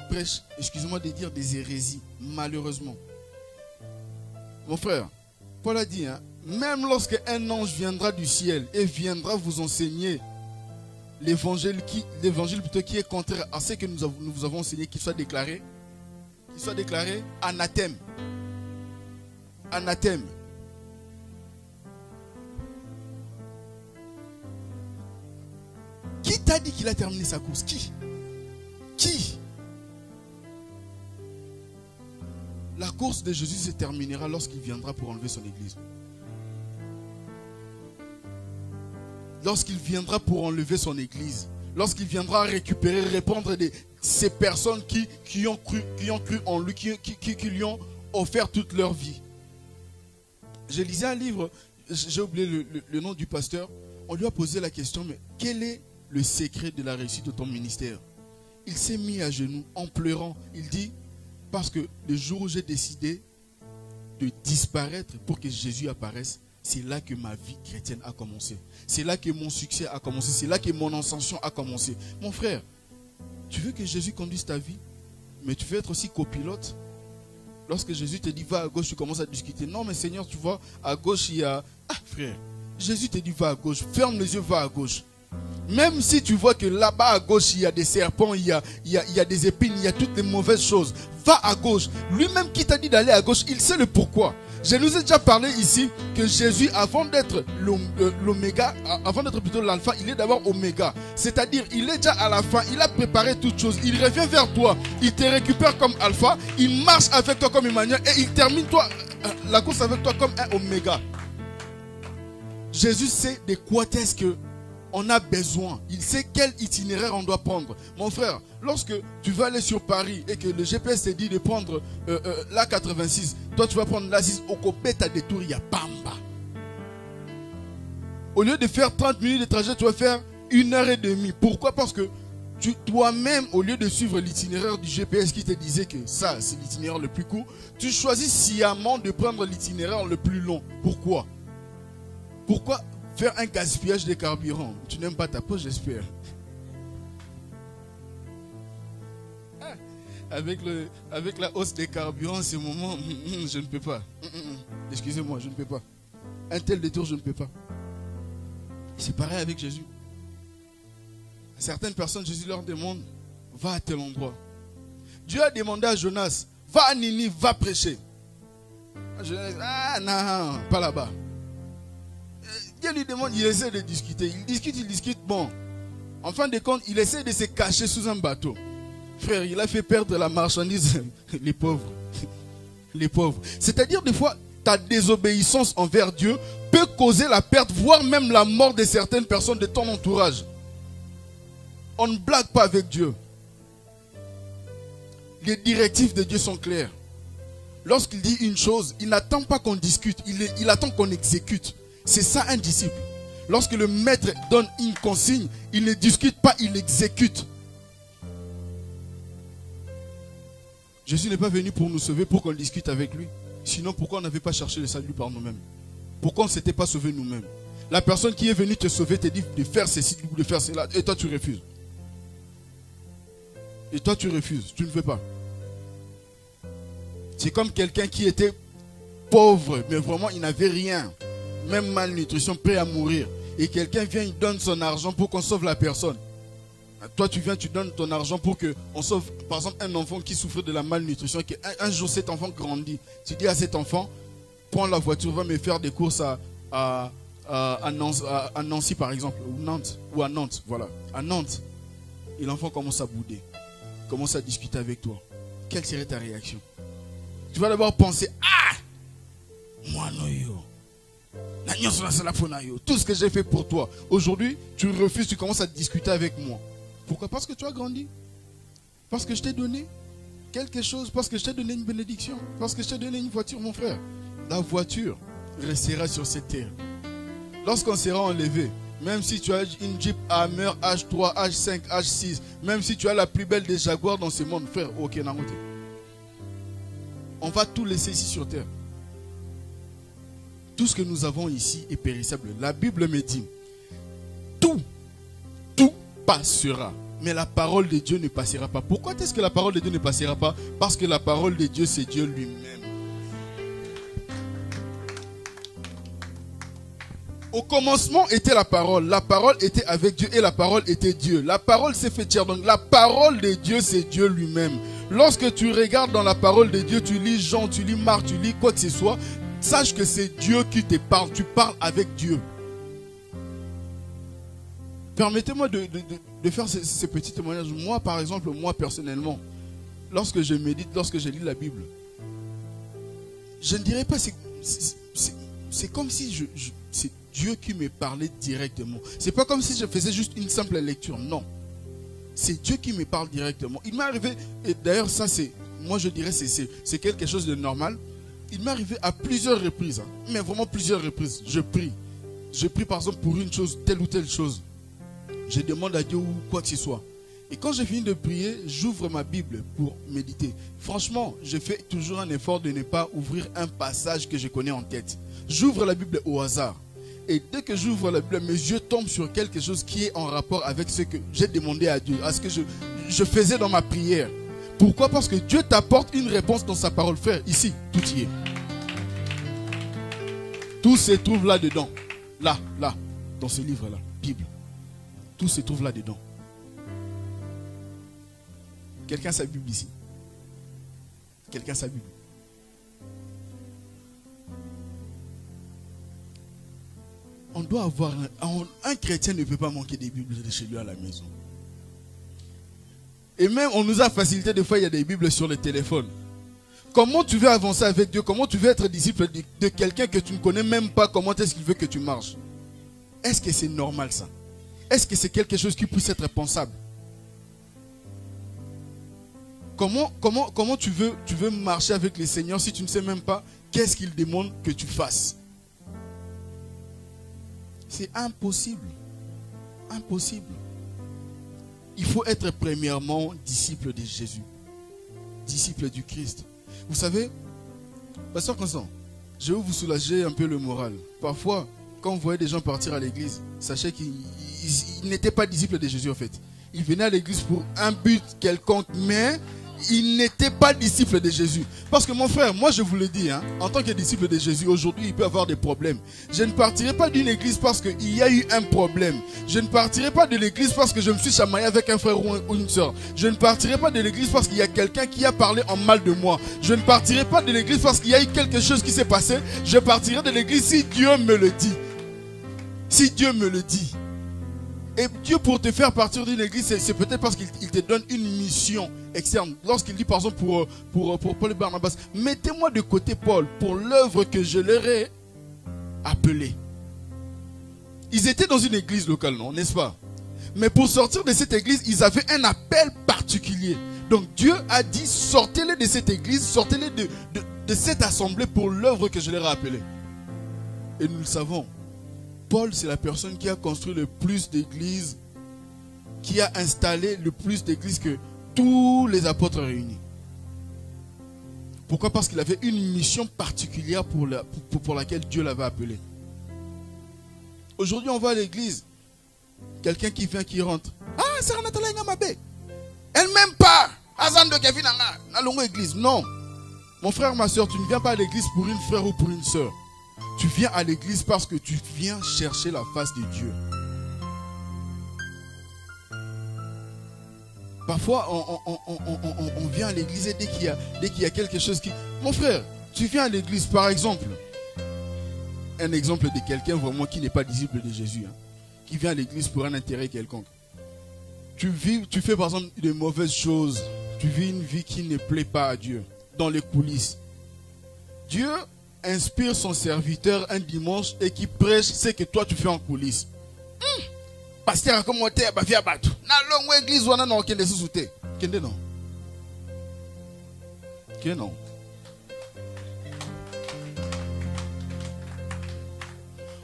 prêchent, excusez-moi de dire, des hérésies, malheureusement. Mon frère, Paul a dit, hein, même lorsque un ange viendra du ciel et viendra vous enseigner l'évangile plutôt qui est contraire à ce que nous avons enseigné, qu'il soit déclaré anathème. Anathème. Qui t'a dit qu'il a terminé sa course? Qui? La course de Jésus se terminera lorsqu'il viendra pour enlever son église. Lorsqu'il viendra pour enlever son église. Lorsqu'il viendra récupérer, répondre de ces personnes qui ont cru en lui, qui lui ont offert toute leur vie. Je lisais un livre, j'ai oublié le nom du pasteur. On lui a posé la question, mais quel est le secret de la réussite de ton ministère? Il s'est mis à genoux en pleurant. Il dit, parce que le jour où j'ai décidé de disparaître pour que Jésus apparaisse, c'est là que ma vie chrétienne a commencé. C'est là que mon succès a commencé. C'est là que mon ascension a commencé. Mon frère, tu veux que Jésus conduise ta vie, mais tu veux être aussi copilote. Lorsque Jésus te dit va à gauche, tu commences à discuter. Non mais Seigneur, tu vois, à gauche il y a... Ah frère, Jésus te dit va à gauche, ferme les yeux, va à gauche. Même si tu vois que là-bas à gauche il y a des serpents, il y a des épines, il y a toutes les mauvaises choses, va à gauche. Lui-même qui t'a dit d'aller à gauche, il sait le pourquoi. Je nous ai déjà parlé ici que Jésus, avant d'être l'oméga, avant d'être plutôt l'alpha, il est d'abord oméga. C'est-à-dire, il est déjà à la fin, il a préparé toutes choses. Il revient vers toi, il te récupère comme alpha, il marche avec toi comme Emmanuel et il termine la course avec toi comme un oméga. Jésus sait de quoi est-ce que on a besoin. Il sait quel itinéraire on doit prendre. Mon frère, lorsque tu vas aller sur Paris et que le GPS te dit de prendre la 86, toi tu vas prendre la 6, au Copeta des Tours, il y a Bamba. Au lieu de faire 30 minutes de trajet, tu vas faire 1h30. Pourquoi? Parce que toi-même, au lieu de suivre l'itinéraire du GPS qui te disait que ça, c'est l'itinéraire le plus court, tu choisis sciemment de prendre l'itinéraire le plus long. Pourquoi? Pourquoi faire un gaspillage de carburant? Tu n'aimes pas ta poche, j'espère. Avec la hausse des carburants, en ce moment, je ne peux pas. Excusez-moi, je ne peux pas. Un tel détour, je ne peux pas. C'est pareil avec Jésus. Certaines personnes, Jésus leur demande, va à tel endroit. Dieu a demandé à Jonas, va à Ninive, va prêcher. Jonas, ah non, pas là-bas. Dieu lui demande, il essaie de discuter. Il discute, bon. En fin de compte, il essaie de se cacher sous un bateau. Frère, il a fait perdre la marchandise. Les pauvres. Les pauvres. C'est-à-dire, des fois, ta désobéissance envers Dieu peut causer la perte, voire même la mort de certaines personnes de ton entourage. On ne blague pas avec Dieu. Les directives de Dieu sont claires. Lorsqu'il dit une chose, il n'attend pas qu'on discute, il attend qu'on exécute. C'est ça un disciple. Lorsque le maître donne une consigne, il ne discute pas, il exécute. Jésus n'est pas venu pour nous sauver, pour qu'on discute avec lui. Sinon, pourquoi on n'avait pas cherché le salut par nous-mêmes? Pourquoi on ne s'était pas sauvé nous-mêmes? La personne qui est venue te sauver te dit de faire ceci ou de faire cela, et toi tu refuses. Et toi tu refuses, tu ne veux pas. C'est comme quelqu'un qui était pauvre, mais vraiment il n'avait rien. Même malnutrition, prêt à mourir. Et quelqu'un vient, il donne son argent pour qu'on sauve la personne. Toi tu viens, tu donnes ton argent pour qu'on sauve, par exemple, un enfant qui souffre de la malnutrition. Un jour cet enfant grandit. Tu dis à cet enfant, prends la voiture, va me faire des courses à Nancy par exemple, ou à Nantes, voilà. À Nantes. Et l'enfant commence à bouder. Commence à discuter avec toi. Quelle serait ta réaction? Tu vas d'abord penser, ah, moi non yo. Tout ce que j'ai fait pour toi. Aujourd'hui, tu refuses, tu commences à discuter avec moi. Pourquoi? Parce que tu as grandi. Parce que je t'ai donné quelque chose. Parce que je t'ai donné une bénédiction. Parce que je t'ai donné une voiture, mon frère. La voiture restera sur cette terre. Lorsqu'on sera enlevé, même si tu as une Jeep Hammer H3, H5, H6, même si tu as la plus belle des Jaguars dans ce monde, frère, ok, n'amote. On va tout laisser ici sur terre. Tout ce que nous avons ici est périssable. La Bible me dit, tout passera. Mais la parole de Dieu ne passera pas. Pourquoi est-ce que la parole de Dieu ne passera pas? Parce que la parole de Dieu, c'est Dieu lui-même. Au commencement était la parole était avec Dieu et la parole était Dieu. La parole s'est fait chair, donc la parole de Dieu c'est Dieu lui-même. Lorsque tu regardes dans la parole de Dieu, tu lis Jean, tu lis Marc, tu lis quoi que ce soit, sache que c'est Dieu qui te parle, tu parles avec Dieu. Permettez-moi de faire ces petits témoignages. Moi par exemple, moi personnellement, lorsque je médite, lorsque je lis la Bible, je ne dirais pas c'est comme si c'est Dieu qui me parlait directement. C'est pas comme si je faisais juste une simple lecture. Non. C'est Dieu qui me parle directement. Il m'est arrivé, et d'ailleurs ça c'est, moi je dirais c'est quelque chose de normal. Il m'est arrivé à plusieurs reprises, hein, mais vraiment plusieurs reprises. Je prie. Je prie par exemple pour une chose, telle ou telle chose. Je demande à Dieu ou quoi que ce soit. Et quand j'ai fini de prier, j'ouvre ma Bible pour méditer. Franchement, je fais toujours un effort de ne pas ouvrir un passage que je connais en tête. J'ouvre la Bible au hasard. Et dès que j'ouvre la Bible, mes yeux tombent sur quelque chose qui est en rapport avec ce que j'ai demandé à Dieu, à ce que je faisais dans ma prière. Pourquoi? Parce que Dieu t'apporte une réponse dans sa parole. Frère, ici, tout y est. Tout se trouve là-dedans. Là, dans ce livre-là, Bible. Tout se trouve là-dedans. Quelqu'un a sa Bible ici? Quelqu'un a sa Bible? On doit avoir un chrétien ne peut pas manquer des Bibles de chez lui à la maison. Et même on nous a facilité, des fois il y a des Bibles sur le téléphone. Comment tu veux avancer avec Dieu? Comment tu veux être disciple de quelqu'un que tu ne connais même pas? Comment est-ce qu'il veut que tu marches? Est-ce que c'est normal ça? Est-ce que c'est quelque chose qui puisse être pensable? Comment tu veux marcher avec le Seigneur si tu ne sais même pas qu'est-ce qu'il demande que tu fasses? C'est impossible. Impossible. Il faut être premièrement disciple de Jésus. Disciple du Christ. Vous savez, Pasteur Constant, je vais vous soulager un peu le moral. Parfois, quand vous voyez des gens partir à l'église, sachez qu'ils n'étaient pas disciples de Jésus en fait. Ils venaient à l'église pour un but quelconque, mais il n'était pas disciple de Jésus. Parce que mon frère, moi je vous le dis, hein, en tant que disciple de Jésus, aujourd'hui il peut avoir des problèmes. Je ne partirai pas d'une église parce qu'il y a eu un problème. Je ne partirai pas de l'église parce que je me suis chamaillé avec un frère ou une soeur. Je ne partirai pas de l'église parce qu'il y a quelqu'un qui a parlé en mal de moi. Je ne partirai pas de l'église parce qu'il y a eu quelque chose qui s'est passé. Je partirai de l'église si Dieu me le dit. Si Dieu me le dit. Et Dieu, pour te faire partir d'une église, c'est peut-être parce qu'il te donne une mission externe. Lorsqu'il dit par exemple pour Paul et Barnabas, mettez-moi de côté Paul pour l'œuvre que je leur ai appelée. Ils étaient dans une église locale, non, n'est-ce pas? Mais pour sortir de cette église, ils avaient un appel particulier. Donc Dieu a dit, sortez-les de cette église, sortez-les de cette assemblée pour l'œuvre que je leur ai appelée. Et nous le savons, Paul, c'est la personne qui a construit le plus d'églises, qui a installé le plus d'églises que tous les apôtres réunis. Pourquoi? Parce qu'il avait une mission particulière pour laquelle Dieu l'avait appelé. Aujourd'hui, on va à l'église. Quelqu'un qui vient, qui rentre. Ah, c'est Ranatala Ngamabe. Elle m'aime pas. Azan de Kevin Anga. N'allons à l'église. Non. Mon frère, ma soeur, tu ne viens pas à l'église pour une frère ou pour une soeur. Tu viens à l'église parce que tu viens chercher la face de Dieu. Parfois, on vient à l'église et dès qu'il y a quelque chose qui... Mon frère, tu viens à l'église, par exemple, un exemple de quelqu'un vraiment qui n'est pas disciple de Jésus, hein, qui vient à l'église pour un intérêt quelconque. Tu fais par exemple de mauvaises choses, tu vis une vie qui ne plaît pas à Dieu, dans les coulisses. Dieu inspire son serviteur un dimanche et qui prêche ce que toi tu fais en coulisses. Pasteur, comme on t'es, bah viens battre. Na longue église, on a non kende sous-souté. Kende non. Kende non.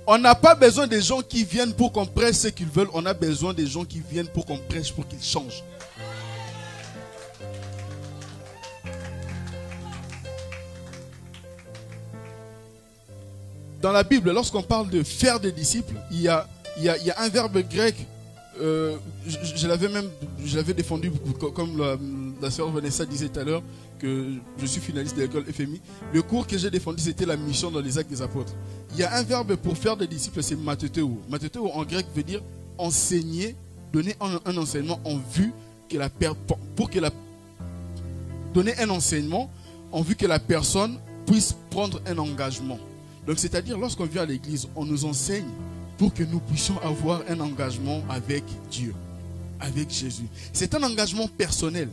On n'a pas besoin des gens qui viennent pour qu'on prêche ce qu'ils veulent. On a besoin des gens qui viennent pour qu'on prêche, pour qu'ils changent. Dans la Bible, lorsqu'on parle de faire des disciples, il y a un verbe grec, je l'avais défendu comme la sœur Vanessa disait tout à l'heure, que je suis finaliste de l'école FMI. Le cours que j'ai défendu, c'était la mission dans les actes des apôtres. Il y a un verbe pour faire des disciples, c'est mathetéo. Mathetéo en grec veut dire enseigner, donner un enseignement en vue que donner un enseignement en vue que la personne puisse prendre un engagement. Donc c'est-à-dire lorsqu'on vient à l'église, on nous enseigne pour que nous puissions avoir un engagement avec Dieu, avec Jésus. C'est un engagement personnel.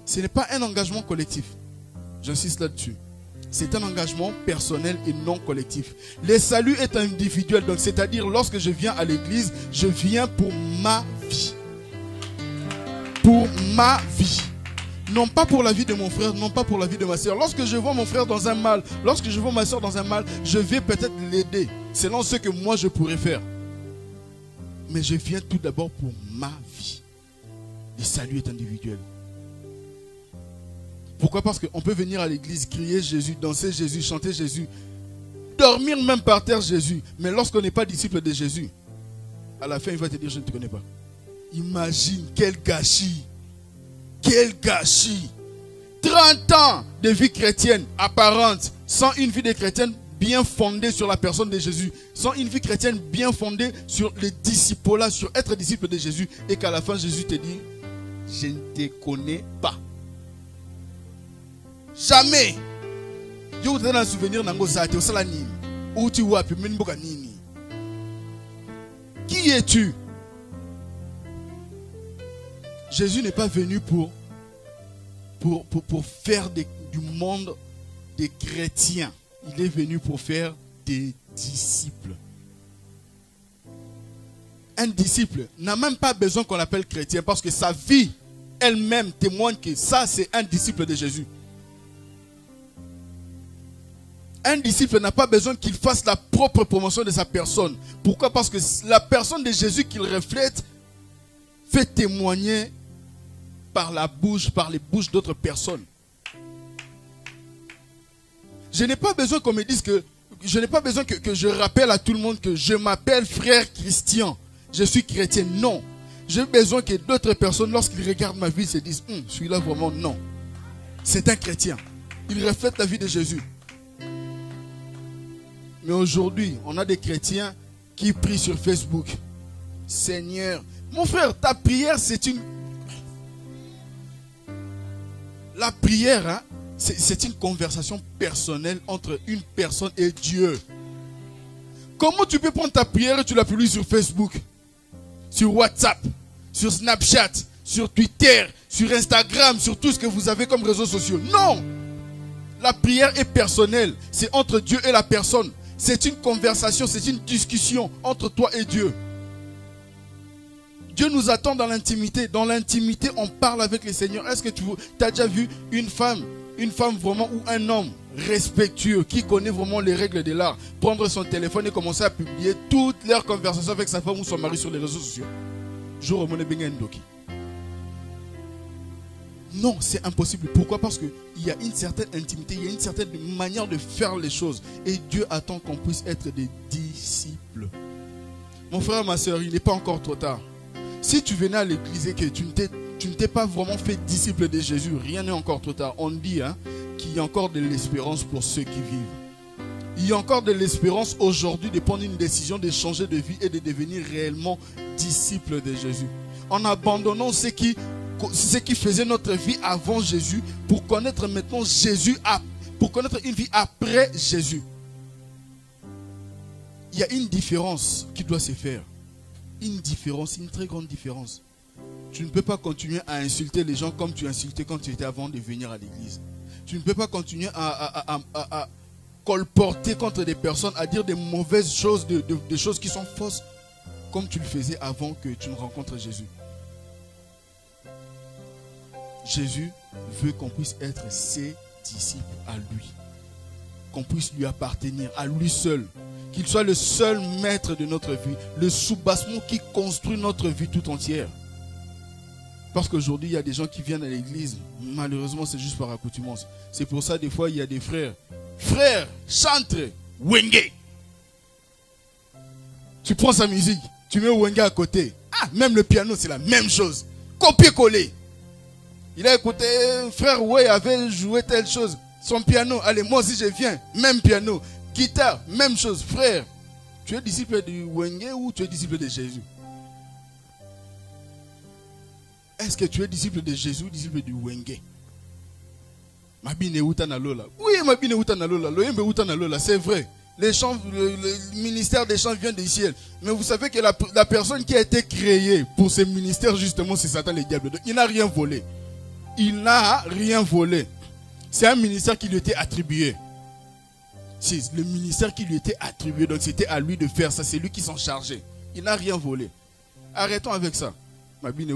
Ce n'est pas un engagement collectif. J'insiste là-dessus. C'est un engagement personnel et non collectif. Le salut est individuel. Donc c'est-à-dire lorsque je viens à l'église, je viens pour ma vie. Pour ma vie. Non pas pour la vie de mon frère, non pas pour la vie de ma soeur. Lorsque je vois mon frère dans un mal, lorsque je vois ma soeur dans un mal, je vais peut-être l'aider, selon ce que moi je pourrais faire. Mais je viens tout d'abord pour ma vie. Le salut est individuel. Pourquoi? Parce qu'on peut venir à l'église, crier Jésus, danser Jésus, chanter Jésus, dormir même par terre Jésus. Mais lorsqu'on n'est pas disciple de Jésus, à la fin il va te dire je ne te connais pas. Imagine quel gâchis. Quel gâchis! 30 ans de vie chrétienne apparente, sans une vie de chrétienne bien fondée sur la personne de Jésus, sans une vie chrétienne bien fondée sur le disciple-là, sur être disciple de Jésus, et qu'à la fin Jésus te dit, je ne te connais pas. Jamais. Je vous donne un souvenir qui es-tu? Jésus n'est pas venu pour faire du monde des chrétiens. Il est venu pour faire des disciples. Un disciple n'a même pas besoin qu'on l'appelle chrétien parce que sa vie elle-même témoigne que ça c'est un disciple de Jésus. Un disciple n'a pas besoin qu'il fasse la propre promotion de sa personne. Pourquoi? Parce que la personne de Jésus qu'il reflète fait témoigner par la bouche, par les bouches d'autres personnes. Je n'ai pas besoin qu'on me dise que, je n'ai pas besoin que je rappelle à tout le monde que je m'appelle frère Christian, je suis chrétien. Non. J'ai besoin que d'autres personnes, lorsqu'ils regardent ma vie, se disent, celui-là vraiment non. C'est un chrétien. Il reflète la vie de Jésus. Mais aujourd'hui, on a des chrétiens qui prient sur Facebook. Seigneur, mon frère, ta prière, c'est une... La prière, hein, c'est une conversation personnelle entre une personne et Dieu. Comment tu peux prendre ta prière et tu la publies sur Facebook, sur WhatsApp, sur Snapchat, sur Twitter, sur Instagram, sur tout ce que vous avez comme réseaux sociaux? Non! La prière est personnelle. C'est entre Dieu et la personne. C'est une conversation, c'est une discussion entre toi et Dieu. Dieu nous attend dans l'intimité. Dans l'intimité, on parle avec le Seigneur. Est-ce que tu as déjà vu une femme vraiment ou un homme respectueux, qui connaît vraiment les règles de l'art, prendre son téléphone et commencer à publier toutes leurs conversations avec sa femme ou son mari sur les réseaux sociaux. Jour au monde Ndoki. Non, c'est impossible. Pourquoi? Parce qu'il y a une certaine intimité, il y a une certaine manière de faire les choses. Et Dieu attend qu'on puisse être des disciples. Mon frère, ma soeur, il n'est pas encore trop tard. Si tu venais à l'église et que tu ne t'es pas vraiment fait disciple de Jésus, rien n'est encore trop tard. On dit qu'il y a encore de l'espérance pour ceux qui vivent. Il y a encore de l'espérance aujourd'hui de prendre une décision, de changer de vie et de devenir réellement disciple de Jésus. En abandonnant ce qui faisait notre vie avant Jésus pour connaître maintenant Jésus, pour connaître une vie après Jésus. Il y a une différence qui doit se faire. Une différence, une très grande différence. Tu ne peux pas continuer à insulter les gens comme tu insultais quand tu étais avant de venir à l'église. Tu ne peux pas continuer à colporter contre des personnes, à dire des mauvaises choses, des choses qui sont fausses, comme tu le faisais avant que tu ne rencontres Jésus. Jésus veut qu'on puisse être ses disciples à lui. Qu'on puisse lui appartenir, à lui seul. Qu'il soit le seul maître de notre vie. Le soubassement qui construit notre vie tout entière. Parce qu'aujourd'hui, il y a des gens qui viennent à l'église. Malheureusement, c'est juste par accoutumance. C'est pour ça, des fois, il y a des frères. Frère, chantre, Wenge. Tu prends sa musique, tu mets Wenge à côté. Ah, même le piano, c'est la même chose. Copier-coller. Il a écouté, frère Way avait joué telle chose. Son piano, allez, moi aussi je viens. Même piano. Guitare, même chose. Frère, tu es disciple de Wenge ou tu es disciple de Jésus? Est-ce que tu es disciple de Jésus ou disciple de Wenge? Mabine Utanalola. Oui, Mabine Utanalola. Loyembe Utanalola, c'est vrai. Les chants, le ministère des chants vient du ciel. Mais vous savez que la personne qui a été créée pour ce ministère, justement, c'est Satan le diable. Donc, il n'a rien volé. Il n'a rien volé. C'est un ministère qui lui était attribué. C'est le ministère qui lui était attribué. Donc c'était à lui de faire ça. C'est lui qui s'en chargeait. Il n'a rien volé. Arrêtons avec ça. Amen.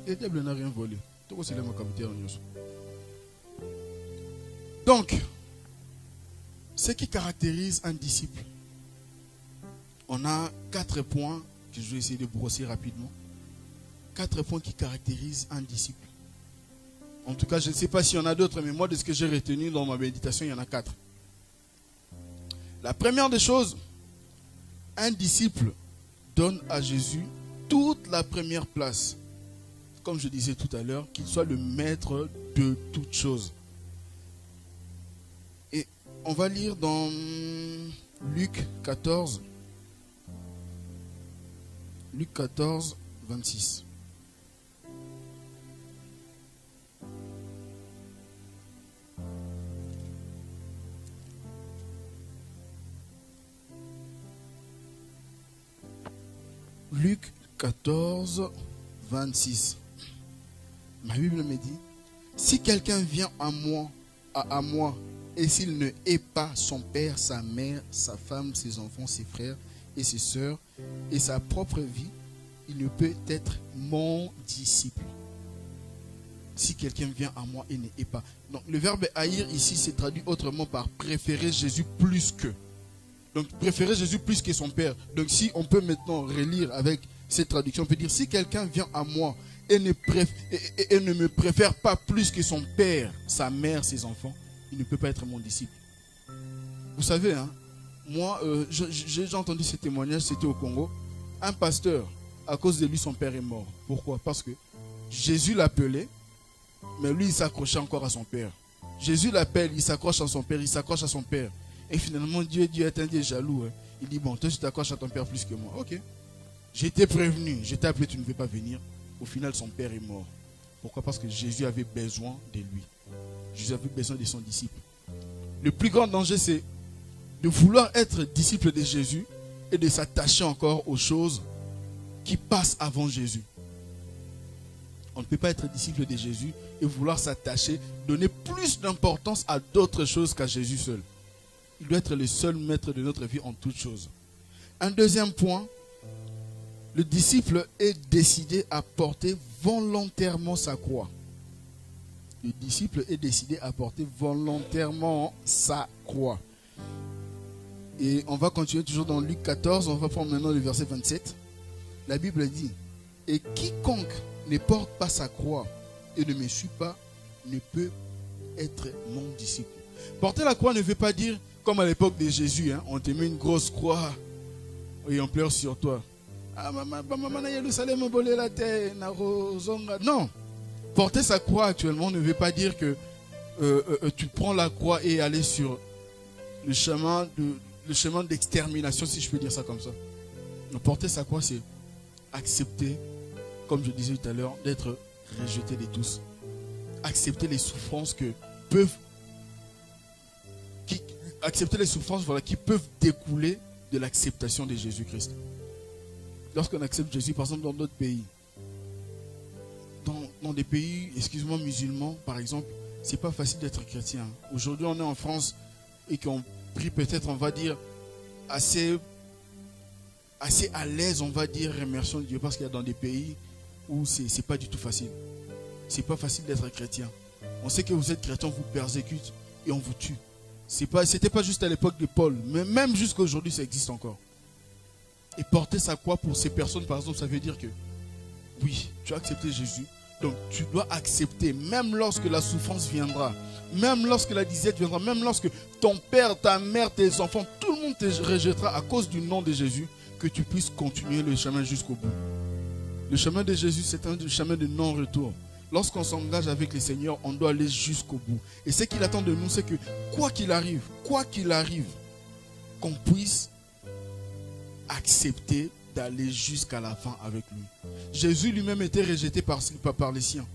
Le diable n'a rien volé. Donc, ce qui caractérise un disciple, on a 4 points que je vais essayer de brosser rapidement. 4 points qui caractérisent un disciple. En tout cas, je ne sais pas s'il y en a d'autres, mais moi, de ce que j'ai retenu dans ma méditation, il y en a 4. La première des choses, un disciple donne à Jésus toute la première place. Comme je disais tout à l'heure, qu'il soit le maître de toutes choses. Et on va lire dans Luc 14. Luc 14, 26. Luc 14, 26. Ma Bible me dit, si quelqu'un vient à moi, et s'il ne hait pas son père, sa mère, sa femme, ses enfants, ses frères et ses sœurs, et sa propre vie, il ne peut être mon disciple. Si quelqu'un vient à moi et ne hait pas. Donc le verbe haïr ici c'est traduit autrement par préférer Jésus plus que. Donc préférer Jésus plus que son père. Donc si on peut maintenant relire avec cette traduction, on peut dire si quelqu'un vient à moi et ne me préfère pas plus que son père, sa mère, ses enfants, il ne peut pas être mon disciple. Vous savez, hein, moi, j'ai déjà entendu ce témoignage, c'était au Congo. Un pasteur, à cause de lui, son père est mort. Pourquoi? Parce que Jésus l'appelait, mais lui, il s'accrochait encore à son père. Jésus l'appelle, il s'accroche à son père, il s'accroche à son père. Et finalement, Dieu est un Dieu jaloux. Hein. Il dit, bon, toi, tu t'accroches à ton père plus que moi. Ok. J'étais prévenu, je t'ai appelé, tu ne veux pas venir. Au final, son père est mort. Pourquoi? Parce que Jésus avait besoin de lui. Jésus avait besoin de son disciple. Le plus grand danger, c'est de vouloir être disciple de Jésus et de s'attacher encore aux choses qui passent avant Jésus. On ne peut pas être disciple de Jésus et vouloir s'attacher, donner plus d'importance à d'autres choses qu'à Jésus seul. Il doit être le seul maître de notre vie en toutes choses. Un deuxième point, le disciple est décidé à porter volontairement sa croix. Le disciple est décidé à porter volontairement sa croix. Et on va continuer toujours dans Luc 14, on va prendre maintenant le verset 27. La Bible dit, « Et quiconque ne porte pas sa croix et ne me suit pas, ne peut être mon disciple. » Porter la croix ne veut pas dire, comme à l'époque de Jésus, hein, on te met une grosse croix et on pleure sur toi. Non. Porter sa croix actuellement ne veut pas dire que tu prends la croix et aller sur le chemin d'extermination, si je peux dire ça comme ça. Donc, porter sa croix, c'est accepter, comme je disais tout à l'heure, d'être rejeté de tous. Accepter les souffrances qui peuvent découler de l'acceptation de Jésus-Christ. Lorsqu'on accepte Jésus, par exemple, dans d'autres pays, dans des pays, excusez-moi, musulmans, par exemple, c'est pas facile d'être chrétien. Aujourd'hui, on est en France et qu'on prie peut-être, on va dire, assez à l'aise, on va dire, remercions Dieu, parce qu'il y a dans des pays où c'est pas du tout facile. C'est pas facile d'être chrétien. On sait que vous êtes chrétien, on vous persécute et on vous tue. C'était pas juste à l'époque de Paul, mais même jusqu'à aujourd'hui, ça existe encore. Et porter sa croix pour ces personnes, par exemple, ça veut dire que oui, tu as accepté Jésus, donc tu dois accepter, même lorsque la souffrance viendra, même lorsque la disette viendra, même lorsque ton père, ta mère, tes enfants, tout le monde te rejettera à cause du nom de Jésus, que tu puisses continuer le chemin jusqu'au bout. Le chemin de Jésus, c'est un chemin de non-retour. Lorsqu'on s'engage avec le Seigneur, on doit aller jusqu'au bout. Et ce qu'il attend de nous, c'est que quoi qu'il arrive, qu'on puisse accepter d'aller jusqu'à la fin avec lui. Jésus lui-même était rejeté par les siens.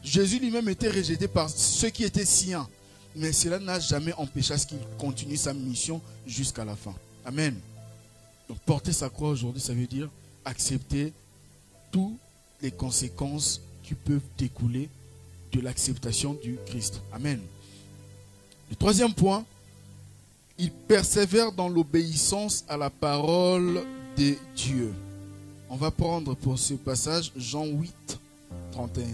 Jésus lui-même était rejeté par ceux qui étaient siens. Mais cela n'a jamais empêché à ce qu'il continue sa mission jusqu'à la fin. Amen. Donc porter sa croix aujourd'hui, ça veut dire accepter toutes les conséquences qui peuvent découler de l'acceptation du Christ. Amen. Le troisième point, il persévère dans l'obéissance à la parole de Dieu. On va prendre pour ce passage Jean 8, 31.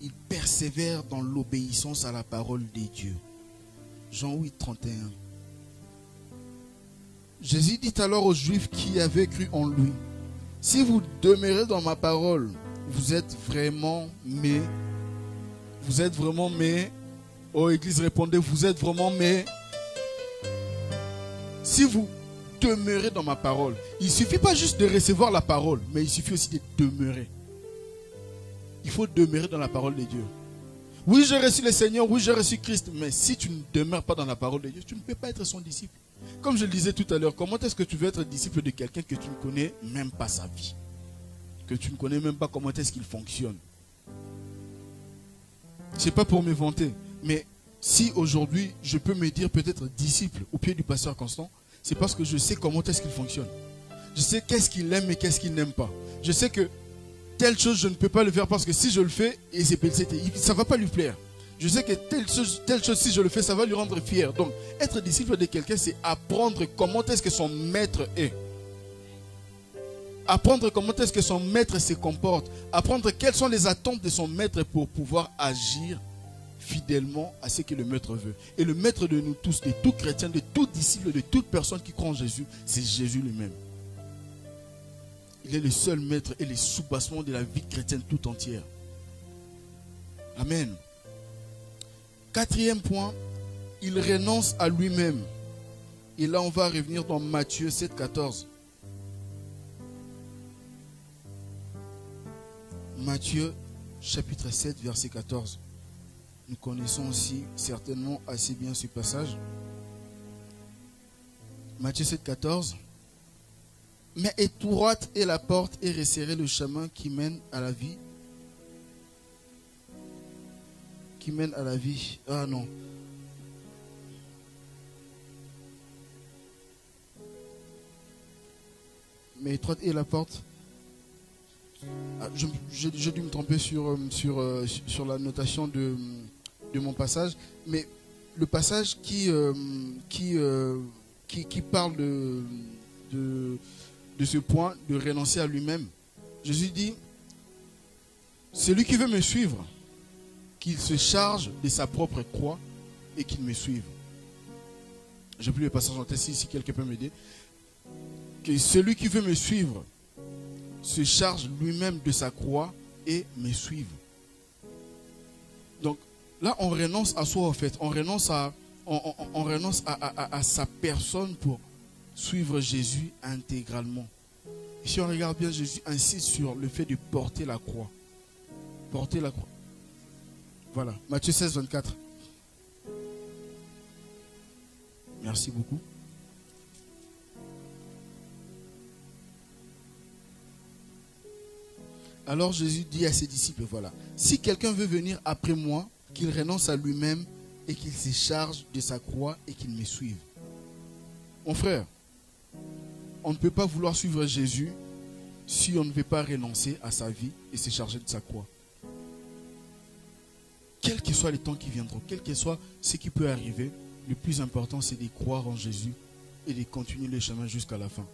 Il persévère dans l'obéissance à la parole de Dieu. Jean 8, 31. Jésus dit alors aux Juifs qui avaient cru en lui, « Si vous demeurez dans ma parole, vous êtes vraiment mes... » Vous êtes vraiment mes... Oh, Église, répondez, vous êtes vraiment mes... Si vous demeurez dans ma parole, il ne suffit pas juste de recevoir la parole, mais il suffit aussi de demeurer. Il faut demeurer dans la parole de Dieu. Oui, j'ai reçu le Seigneur, oui, j'ai reçu Christ, mais si tu ne demeures pas dans la parole de Dieu, tu ne peux pas être son disciple. Comme je le disais tout à l'heure, comment est-ce que tu veux être disciple de quelqu'un que tu ne connais même pas sa vie? Que tu ne connais même pas comment est-ce qu'il fonctionne? Ce n'est pas pour me vanter, mais si aujourd'hui je peux me dire peut-être disciple au pied du pasteur Constant, c'est parce que je sais comment est-ce qu'il fonctionne. Je sais qu'est-ce qu'il aime et qu'est-ce qu'il n'aime pas. Je sais que telle chose je ne peux pas le faire parce que si je le fais, ça ne va pas lui plaire. Je sais que telle chose, si je le fais, ça va lui rendre fier. Donc, être disciple de quelqu'un, c'est apprendre comment est-ce que son maître est. Apprendre comment est-ce que son maître se comporte. Apprendre quelles sont les attentes de son maître pour pouvoir agir fidèlement à ce que le maître veut. Et le maître de nous tous, de tout chrétien, de tout disciple, de toute personne qui croit en Jésus, c'est Jésus lui-même. Il est le seul maître et le soubassement de la vie chrétienne tout entière. Amen. Quatrième point, il renonce à lui-même. Et là, on va revenir dans Matthieu 7, 14. Matthieu, chapitre 7, verset 14. Nous connaissons aussi certainement assez bien ce passage. Matthieu 7, 14. Mais étroite est la porte et resserré le chemin qui mène à la vie. Qui mène à la vie. Ah non. Mais étroite est la porte. Ah, j'ai dû me tromper sur la notation de mon passage. Mais le passage qui qui parle de ce point, de renoncer à lui-même. Jésus dit, celui qui veut me suivre, qu'il se charge de sa propre croix et qu'il me suive. Je n'ai plus le passage en tête, si quelqu'un peut m'aider. Que celui qui veut me suivre se charge lui-même de sa croix et me suive. Donc là, on renonce à soi en fait. On renonce à sa personne pour suivre Jésus intégralement. Et si on regarde bien, Jésus insiste sur le fait de porter la croix. Porter la croix. Voilà, Matthieu 16, 24. Merci beaucoup. Alors Jésus dit à ses disciples, voilà, si quelqu'un veut venir après moi, qu'il renonce à lui-même et qu'il se charge de sa croix et qu'il me suive. Mon frère, on ne peut pas vouloir suivre Jésus si on ne veut pas renoncer à sa vie et se charger de sa croix. Quels que soient les temps qui viendront, quel que soit ce qui peut arriver, le plus important c'est de croire en Jésus et de continuer le chemin jusqu'à la fin.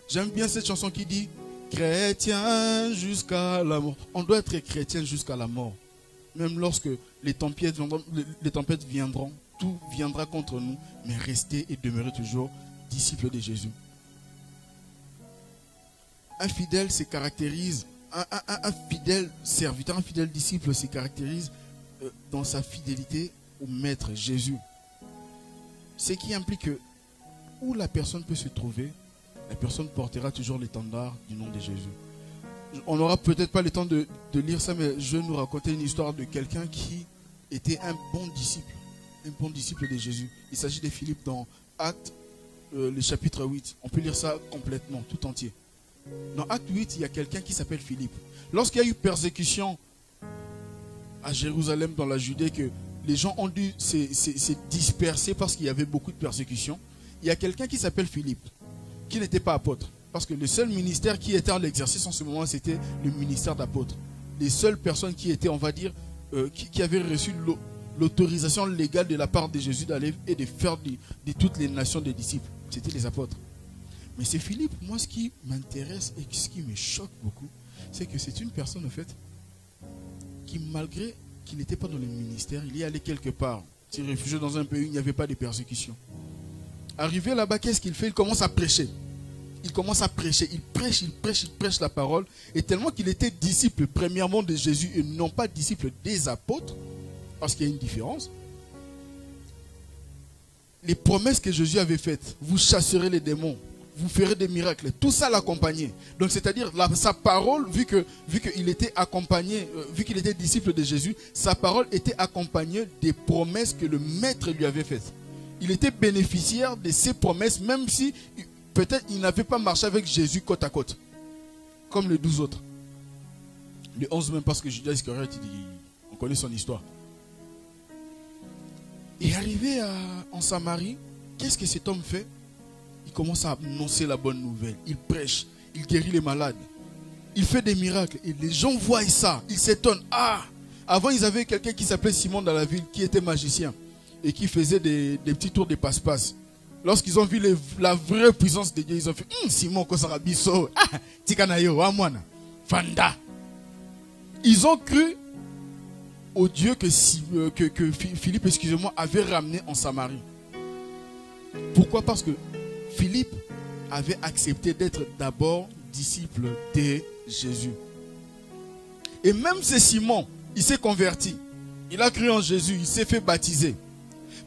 J'aime bien cette chanson qui dit « Chrétien jusqu'à la mort ». On doit être chrétien jusqu'à la mort. Même lorsque les tempêtes viendront, tout viendra contre nous, mais rester et demeurer toujours disciple de Jésus. Un fidèle se caractérise, un fidèle serviteur, un fidèle disciple se caractérise dans sa fidélité au Maître Jésus. Ce qui implique que où la personne peut se trouver, la personne portera toujours l'étendard du nom de Jésus. On n'aura peut-être pas le temps de lire ça, mais je vais nous raconter une histoire de quelqu'un qui était un bon disciple de Jésus. Il s'agit de Philippe dans Actes, le chapitre 8. On peut lire ça complètement, tout entier. Dans Acte 8, il y a quelqu'un qui s'appelle Philippe. Lorsqu'il y a eu persécution à Jérusalem, dans la Judée, que les gens ont dû se disperser parce qu'il y avait beaucoup de persécutions, il y a quelqu'un qui s'appelle Philippe, qui n'était pas apôtre. Parce que le seul ministère qui était en exercice en ce moment, c'était le ministère d'apôtre. Les seules personnes qui étaient, on va dire, qui avaient reçu l'autorisation légale de la part de Jésus d'aller et de faire de toutes les nations des disciples, c'était les apôtres. Mais c'est Philippe, moi ce qui m'intéresse et ce qui me choque beaucoup, c'est que c'est une personne en fait, qui malgré qu'il n'était pas dans le ministère, il y allait quelque part, s'est réfugié dans un pays où il n'y avait pas de persécution. Arrivé là-bas, qu'est-ce qu'il fait? Il commence à prêcher. Il commence à prêcher, il prêche la parole. Et tellement qu'il était disciple premièrement de Jésus et non pas disciple des apôtres, parce qu'il y a une différence. Les promesses que Jésus avait faites, vous chasserez les démons, vous ferez des miracles, tout ça l'accompagnait. Donc c'est-à-dire sa parole, vu qu'il était accompagné, vu qu'il était disciple de Jésus, sa parole était accompagnée des promesses que le Maître lui avait faites. Il était bénéficiaire de ces promesses, même si peut-être il n'avait pas marché avec Jésus côte à côte, comme les 12 autres. Les 11 même, parce que Judas Iscariote, on connaît son histoire. Et arrivé en Samarie, qu'est-ce que cet homme fait? Il commence à annoncer la bonne nouvelle. Il prêche, il guérit les malades. Il fait des miracles. Et les gens voient ça, ils s'étonnent. Ah! Avant, ils avaient quelqu'un qui s'appelait Simon dans la ville, qui était magicien et qui faisait des petits tours de passe-passe. Lorsqu'ils ont vu la vraie puissance de Dieu, ils ont fait Simon Kosarabiso, Tikanayo, Amwana, Fanda. Ils ont cru au Dieu que Philippe, excusez-moi, avait ramené en Samarie. Pourquoi? Parce que Philippe avait accepté d'être d'abord disciple de Jésus. Et même ce Simon, il s'est converti. Il a cru en Jésus, il s'est fait baptiser.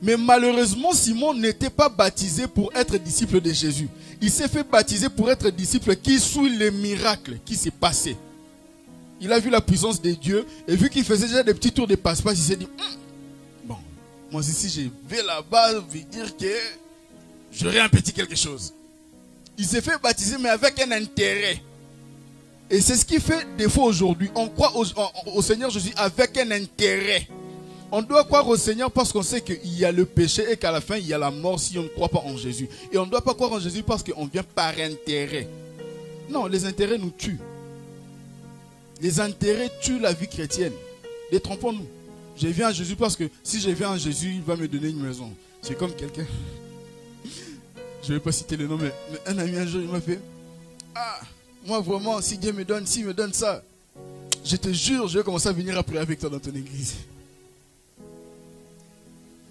Mais malheureusement, Simon n'était pas baptisé pour être disciple de Jésus. Il s'est fait baptiser pour être disciple qui suit les miracles qui s'est passé. Il a vu la puissance de Dieu et vu qu'il faisait déjà des petits tours de passe-passe, il s'est dit, bon, moi ici je vais là-bas, je vais dire que j'aurai un petit quelque chose. Il s'est fait baptiser mais avec un intérêt. Et c'est ce qui fait défaut aujourd'hui. On croit au Seigneur Jésus avec un intérêt. On doit croire au Seigneur parce qu'on sait qu'il y a le péché et qu'à la fin il y a la mort si on ne croit pas en Jésus. Et on ne doit pas croire en Jésus parce qu'on vient par intérêt. Non, les intérêts nous tuent. Les intérêts tuent la vie chrétienne. je ne vais pas citer le nom, mais un ami un jour, il m'a fait, ah, moi vraiment, si Dieu me donne, s'il me donne ça, je te jure, je vais commencer à venir après avec toi dans ton église.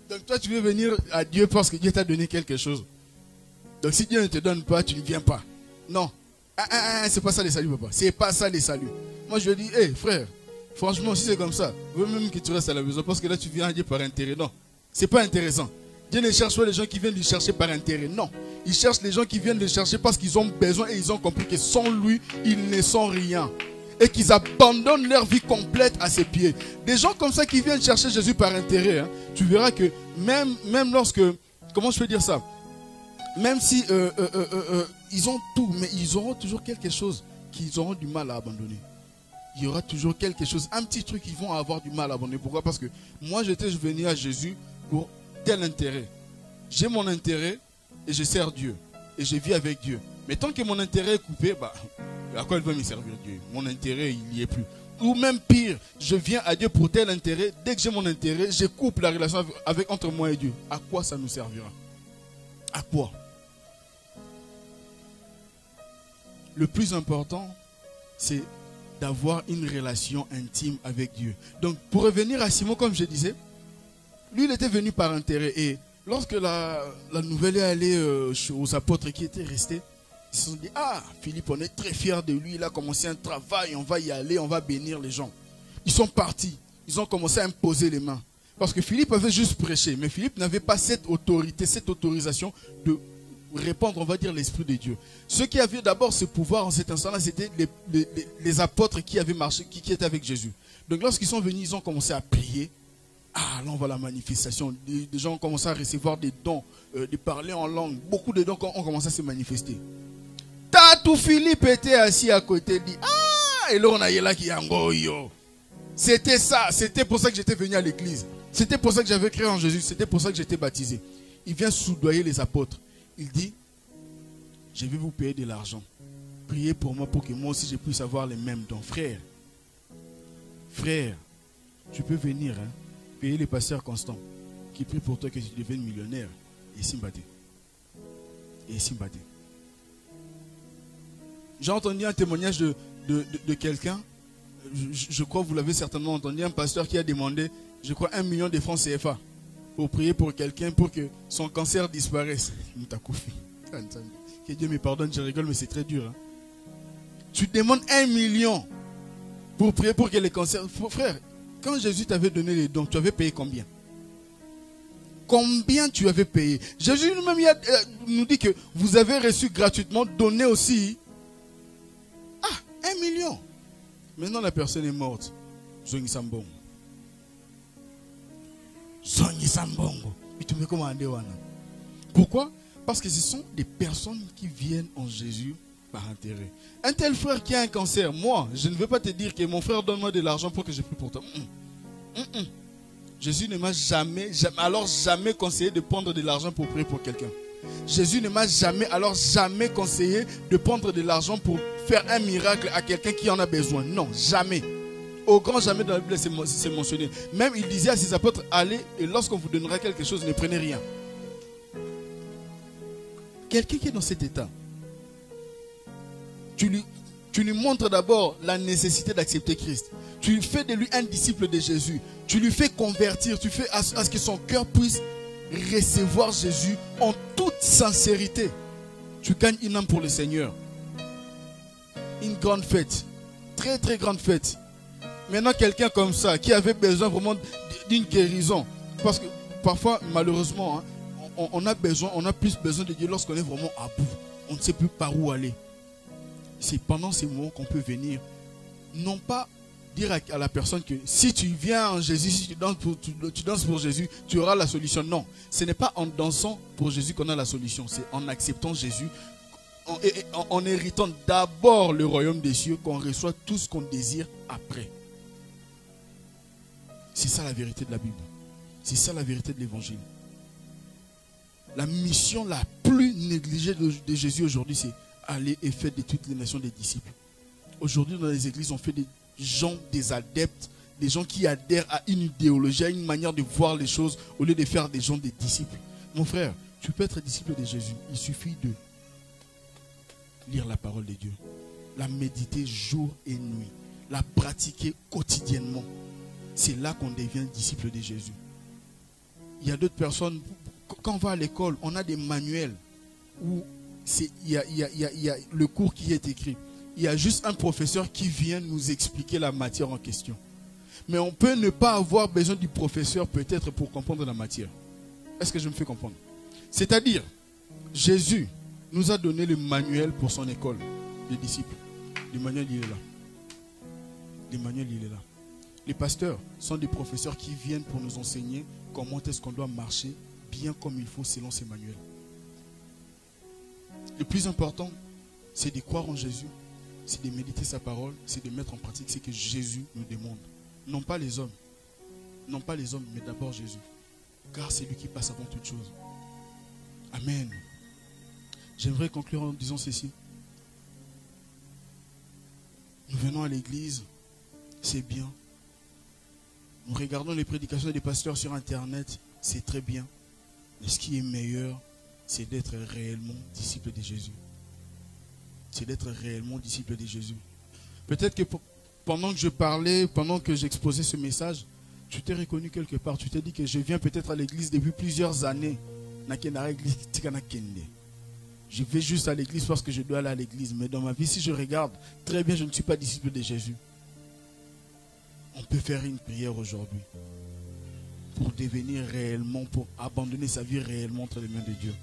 Donc toi, tu veux venir à Dieu parce que Dieu t'a donné quelque chose. Donc si Dieu ne te donne pas, tu ne viens pas. Non. C'est pas ça les saluts, papa. C'est pas ça les saluts. Moi, je lui dis, hé, frère, franchement, si c'est comme ça, veux même que tu restes à la maison parce que là, tu viens à Dieu par intérêt. Non, c'est pas intéressant. Dieu ne cherche pas les gens qui viennent lui chercher par intérêt. Non, il cherche les gens qui viennent le chercher parce qu'ils ont besoin et ils ont compris que sans lui, ils ne sont rien. Et qu'ils abandonnent leur vie complète à ses pieds. Des gens comme ça qui viennent chercher Jésus par intérêt, hein, tu verras que même lorsque, comment je peux dire ça, même si ils ont tout, mais ils auront toujours quelque chose qu'ils auront du mal à abandonner. Il y aura toujours quelque chose, un petit truc qu'ils vont avoir du mal à abandonner. Pourquoi? Parce que moi j'étais venu à Jésus pour tel intérêt. J'ai mon intérêt et je sers Dieu. Et je vis avec Dieu. Mais tant que mon intérêt est coupé, bah, à quoi il va me servir Dieu? Mon intérêt, il n'y est plus. Ou même pire, je viens à Dieu pour tel intérêt. Dès que j'ai mon intérêt, je coupe la relation entre moi et Dieu. À quoi ça nous servira? À quoi? Le plus important, c'est d'avoir une relation intime avec Dieu. Donc, pour revenir à Simon, comme je disais, lui, il était venu par intérêt. Et lorsque la nouvelle est allée aux apôtres qui étaient restés, ils se sont dit, ah, Philippe, on est très fiers de lui. Il a commencé un travail, on va y aller, on va bénir les gens. Ils sont partis. Ils ont commencé à imposer les mains. Parce que Philippe avait juste prêché. Mais Philippe n'avait pas cette autorité, cette autorisation de répandre, on va dire, l'Esprit de Dieu. Ceux qui avaient d'abord ce pouvoir en cet instant-là, c'était les apôtres qui avaient marché, qui étaient avec Jésus. Donc lorsqu'ils sont venus, ils ont commencé à prier. Ah, là on voit la manifestation. Des gens ont commencé à recevoir des dons, de parler en langue. Beaucoup de dons ont commencé à se manifester. Tatou Philippe était assis à côté, dit, ah, et là on a eu là qui a yo. C'était ça, c'était pour ça que j'étais venu à l'église. C'était pour ça que j'avais créé en Jésus, c'était pour ça que j'étais baptisé. Il vient soudoyer les apôtres. Il dit, je vais vous payer de l'argent. Priez pour moi pour que moi aussi je puisse avoir les mêmes dons. Frère, tu peux venir, hein, payer les pasteurs constants qui prient pour toi que tu deviennes millionnaire. Et Simbaté. J'ai entendu un témoignage de quelqu'un, je crois que vous l'avez certainement entendu, un pasteur qui a demandé, je crois, 1 million de francs CFA pour prier pour quelqu'un pour que son cancer disparaisse. Que Dieu me pardonne, je rigole, mais c'est très dur. Hein? Tu demandes 1 million pour prier pour que le cancer... Frère, quand Jésus t'avait donné les dons, tu avais payé combien? Combien tu avais payé? Jésus lui-même nous dit que vous avez reçu gratuitement, donné aussi... 1 million. Maintenant, la personne est morte. Zongi Sambongo. Pourquoi? Parce que ce sont des personnes qui viennent en Jésus par intérêt. Un tel frère qui a un cancer, moi, je ne veux pas te dire que mon frère donne-moi de l'argent pour que je prie pour toi. Jésus ne m'a jamais conseillé de prendre de l'argent pour prier pour quelqu'un. Jésus ne m'a jamais conseillé de prendre de l'argent pour faire un miracle à quelqu'un qui en a besoin. Non, jamais. Au grand jamais dans la Bible, c'est mentionné. Même il disait à ses apôtres, allez et lorsqu'on vous donnera quelque chose, ne prenez rien. Quelqu'un qui est dans cet état, tu lui montres d'abord la nécessité d'accepter Christ. Tu fais de lui un disciple de Jésus. Tu lui fais convertir, tu fais à ce que son cœur puisse recevoir Jésus en toute sincérité. Tu gagnes une âme pour le Seigneur. Une grande fête. Très très grande fête. Maintenant quelqu'un comme ça qui avait besoin vraiment d'une guérison. Parce que parfois malheureusement hein, on a plus besoin de Dieu lorsqu'on est vraiment à bout. On ne sait plus par où aller. C'est pendant ces moments qu'on peut venir. Non pas dire à la personne que si tu viens en Jésus, si tu danses pour Jésus, tu auras la solution. Non, ce n'est pas en dansant pour Jésus qu'on a la solution. C'est en acceptant Jésus, en héritant d'abord le royaume des cieux, qu'on reçoit tout ce qu'on désire après. C'est ça la vérité de la Bible. C'est ça la vérité de l'évangile. La mission la plus négligée de Jésus aujourd'hui, c'est aller et faire de toutes les nations des disciples. Aujourd'hui, dans les églises, on fait des gens, des adeptes, des gens qui adhèrent à une idéologie, à une manière de voir les choses, au lieu de faire des gens des disciples. Mon frère, Tu peux être disciple de Jésus. Il suffit de lire la parole de Dieu, la méditer jour et nuit, la pratiquer quotidiennement. C'est là qu'on devient disciple de Jésus. Il y a d'autres personnes, quand on va à l'école, on a des manuels où il y a le cours qui est écrit. Il y a juste un professeur qui vient nous expliquer la matière en question. Mais on peut ne pas avoir besoin du professeur peut-être pour comprendre la matière. Est-ce que je me fais comprendre? C'est-à-dire, Jésus nous a donné le manuel pour son école des disciples. Le manuel, il est là. Le manuel, il est là. Les pasteurs sont des professeurs qui viennent pour nous enseigner comment est-ce qu'on doit marcher bien comme il faut selon ces manuels. Le plus important, c'est de croire en Jésus, c'est de méditer sa parole, c'est de mettre en pratique ce que Jésus nous demande. Non pas les hommes. Non pas les hommes, mais d'abord Jésus. Car c'est lui qui passe avant toute chose. Amen. J'aimerais conclure en disant ceci. Nous venons à l'église, c'est bien. Nous regardons les prédications des pasteurs sur Internet, c'est très bien. Mais ce qui est meilleur, c'est d'être réellement disciple de Jésus. C'est d'être réellement disciple de Jésus. Peut-être que pendant que je parlais, pendant que j'exposais ce message, tu t'es reconnu quelque part. Tu t'es dit que je viens peut-être à l'église depuis plusieurs années. Je vais juste à l'église parce que je dois aller à l'église. Mais dans ma vie, si je regarde, très bien, je ne suis pas disciple de Jésus. On peut faire une prière aujourd'hui pour devenir réellement, pour abandonner sa vie réellement entre les mains de Dieu.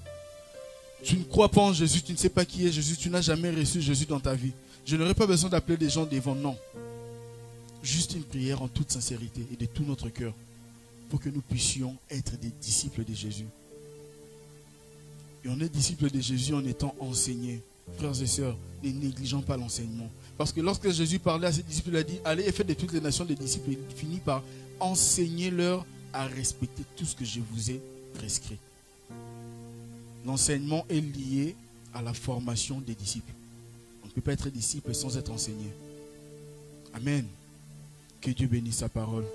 Tu ne crois pas en Jésus, tu ne sais pas qui est Jésus, tu n'as jamais reçu Jésus dans ta vie. Je n'aurais pas besoin d'appeler des gens devant, non. Juste une prière en toute sincérité et de tout notre cœur pour que nous puissions être des disciples de Jésus. Et on est disciples de Jésus en étant enseignés. Frères et sœurs, ne négligeons pas l'enseignement. Parce que lorsque Jésus parlait à ses disciples, il a dit, allez et faites de toutes les nations des disciples. Il finit par enseigner-leur à respecter tout ce que je vous ai prescrit. L'enseignement est lié à la formation des disciples. On ne peut pas être disciple sans être enseigné. Amen. Que Dieu bénisse sa parole.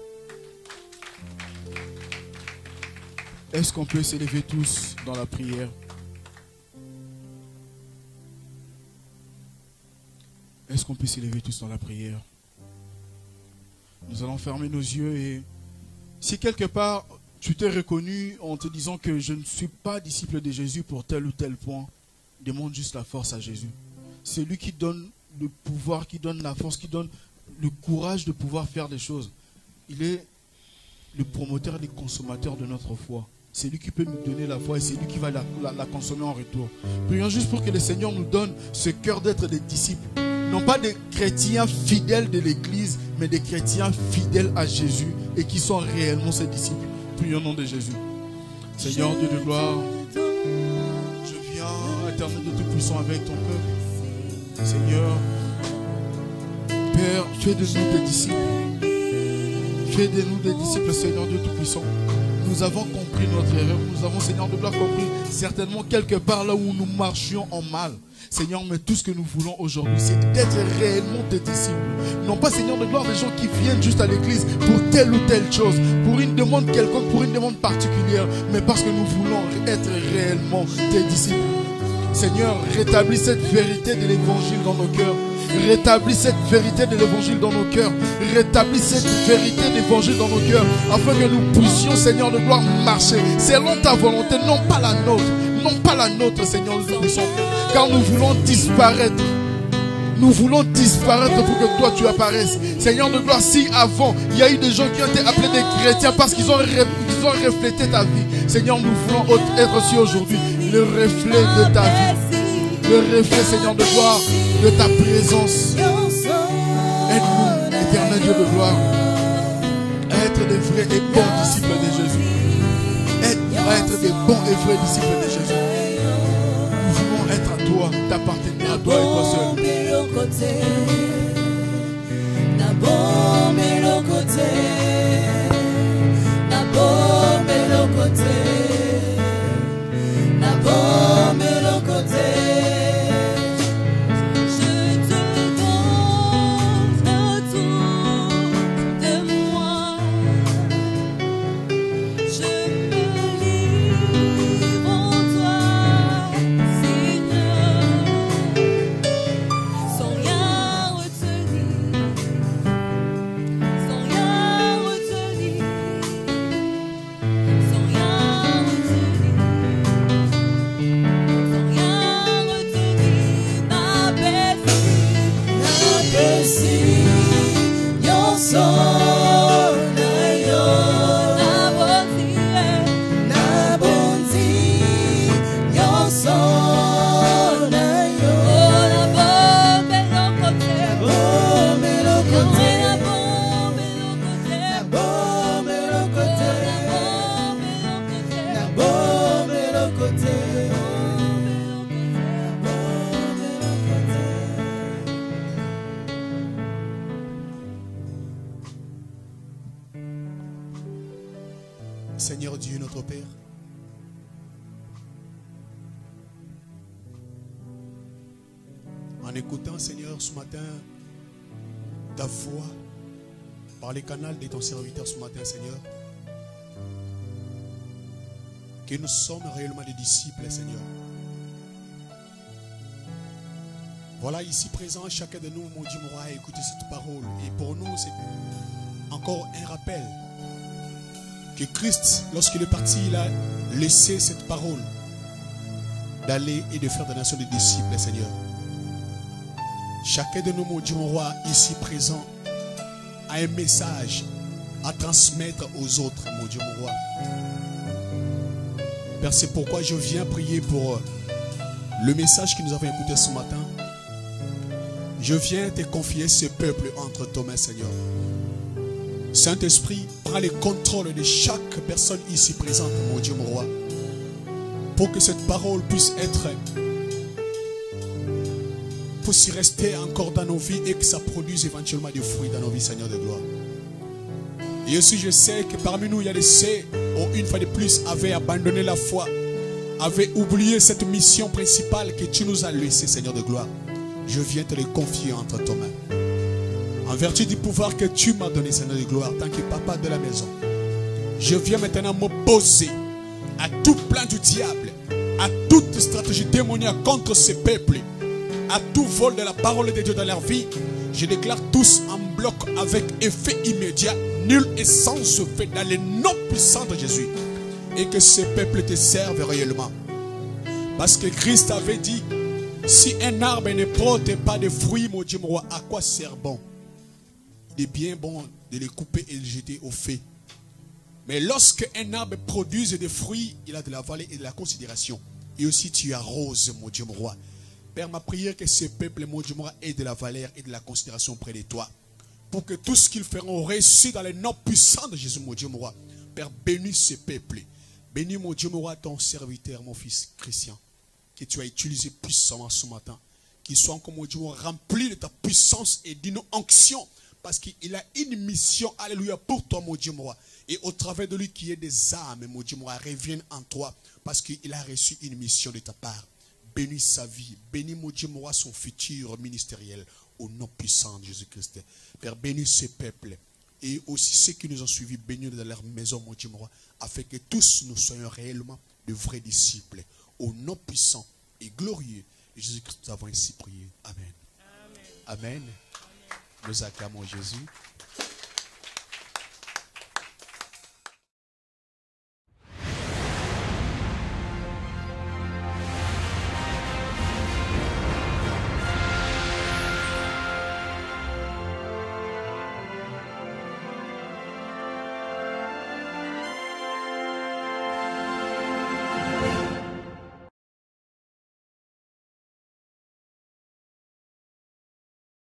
Est-ce qu'on peut s'élever tous dans la prière? Est-ce qu'on peut s'élever tous dans la prière? Nous allons fermer nos yeux et si quelque part tu t'es reconnu en te disant que je ne suis pas disciple de Jésus pour tel ou tel point, demande juste la force à Jésus. C'est lui qui donne le pouvoir, qui donne la force, qui donne le courage de pouvoir faire des choses. Il est le promoteur et le consommateur de notre foi. C'est lui qui peut nous donner la foi et c'est lui qui va la consommer en retour. Prions juste pour que le Seigneur nous donne ce cœur d'être des disciples. Non pas des chrétiens fidèles de l'Église, mais des chrétiens fidèles à Jésus et qui sont réellement ses disciples. Prions au nom de Jésus. Seigneur Dieu de gloire, je viens, Éternel Dieu Tout-Puissant, avec ton peuple. Seigneur, Père, fais de nous des disciples. Fais de nous des disciples, Seigneur Dieu Tout-Puissant. Nous avons compris notre erreur. Nous avons, Seigneur de gloire, compris certainement quelque part là où nous marchions en mal. Seigneur, mais tout ce que nous voulons aujourd'hui, c'est d'être réellement des disciples. Non pas, Seigneur de gloire, des gens qui viennent juste à l'église pour telle ou telle chose, pour une demande quelconque, pour une demande particulière, mais parce que nous voulons être réellement des disciples. Seigneur, rétablis cette vérité de l'évangile dans nos cœurs. Rétablis cette vérité de l'évangile dans nos cœurs. Rétablis cette vérité de l'évangile dans nos cœurs, afin que nous puissions, Seigneur de gloire, marcher selon ta volonté, non pas la nôtre. Non pas la nôtre, Seigneur, nous puissons. Car nous voulons disparaître. Nous voulons disparaître pour que toi tu apparaisses. Seigneur de gloire, si avant il y a eu des gens qui ont été appelés des chrétiens parce qu'ils ont reflété ta vie. Seigneur, nous voulons être aussi aujourd'hui le reflet de ta vie. Le reflet, Seigneur de gloire, de ta présence. Aide-nous, éternel Dieu de gloire, à être des vrais et bons disciples de Jésus. Aide-nous à être des bons et vrais disciples de Jésus. Nous voulons être à toi, t'appartenir à toi et toi seul. Je me livre en toi. Seigneur Dieu, notre Père. En écoutant, Seigneur, ce matin, ta voix, par les canaux de ton serviteur ce matin, Seigneur, que nous sommes réellement des disciples, Seigneur. Voilà, ici présent, chacun de nous, mon Dieu, m'aura écouté cette parole. Et pour nous, c'est encore un rappel que Christ, lorsqu'il est parti, il a laissé cette parole d'aller et de faire des nations des disciples, Seigneur. Chacun de nous, mon Dieu, mon roi, ici présent, a un message à transmettre aux autres, mon Dieu, mon roi. Père, c'est pourquoi je viens prier pour le message que nous avons écouté ce matin. Je viens te confier ce peuple entre tes mains, Seigneur. Saint-Esprit, prends le contrôle de chaque personne ici présente, mon Dieu, mon roi, pour que cette parole puisse être, puisse rester encore dans nos vies et que ça produise éventuellement des fruits dans nos vies, Seigneur de gloire. Et aussi, je sais que parmi nous, il y a des ceux qui, une fois de plus, avaient abandonné la foi, avaient oublié cette mission principale que tu nous as laissée, Seigneur de gloire. Je viens te les confier entre tes mains. En vertu du pouvoir que tu m'as donné, Seigneur de gloire, tant que papa de la maison, je viens maintenant m'opposer à tout plan du diable, à toute stratégie démoniaque contre ce peuple, à tout vol de la parole de Dieu dans leur vie. Je déclare tous en bloc avec effet immédiat, nul et sans effet, dans le nom puissant de Jésus. Et que ce peuple te serve réellement. Parce que Christ avait dit, si un arbre ne porte pas de fruits, mon Dieu, mon roi, à quoi sert bon? Il est bien bon de les couper et de les jeter au feu. Mais lorsque un arbre produise des fruits, il a de la valeur et de la considération. Et aussi tu arroses, mon Dieu, mon roi. Père, ma prière que ce peuple, mon Dieu, mon roi, ait de la valeur et de la considération près de toi. Pour que tout ce qu'ils feront réussisse dans le nom puissant de Jésus, mon Dieu, mon roi. Père, bénis ce peuple. Bénis, mon Dieu, mon roi, ton serviteur, mon fils Christian, que tu as utilisé puissamment ce matin. Qu'il soit encore, mon Dieu, rempli de ta puissance et d'une onction. Parce qu'il a une mission, alléluia, pour toi, mon Dieu, mon roi. Et au travers de lui, qui est des âmes, mon Dieu, mon roi, reviennent en toi. Parce qu'il a reçu une mission de ta part. Bénis sa vie. Bénis, mon Dieu, mon roi, son futur ministériel. Au nom puissant de Jésus-Christ. Père, bénis ce peuple. Et aussi ceux qui nous ont suivis, bénis dans leur maison, mon Dieu, mon roi. Afin que tous nous soyons réellement de vrais disciples. Au nom puissant et glorieux de Jésus-Christ, nous avons ainsi prié. Amen. Amen. Amen. Nous acclamons Jésus.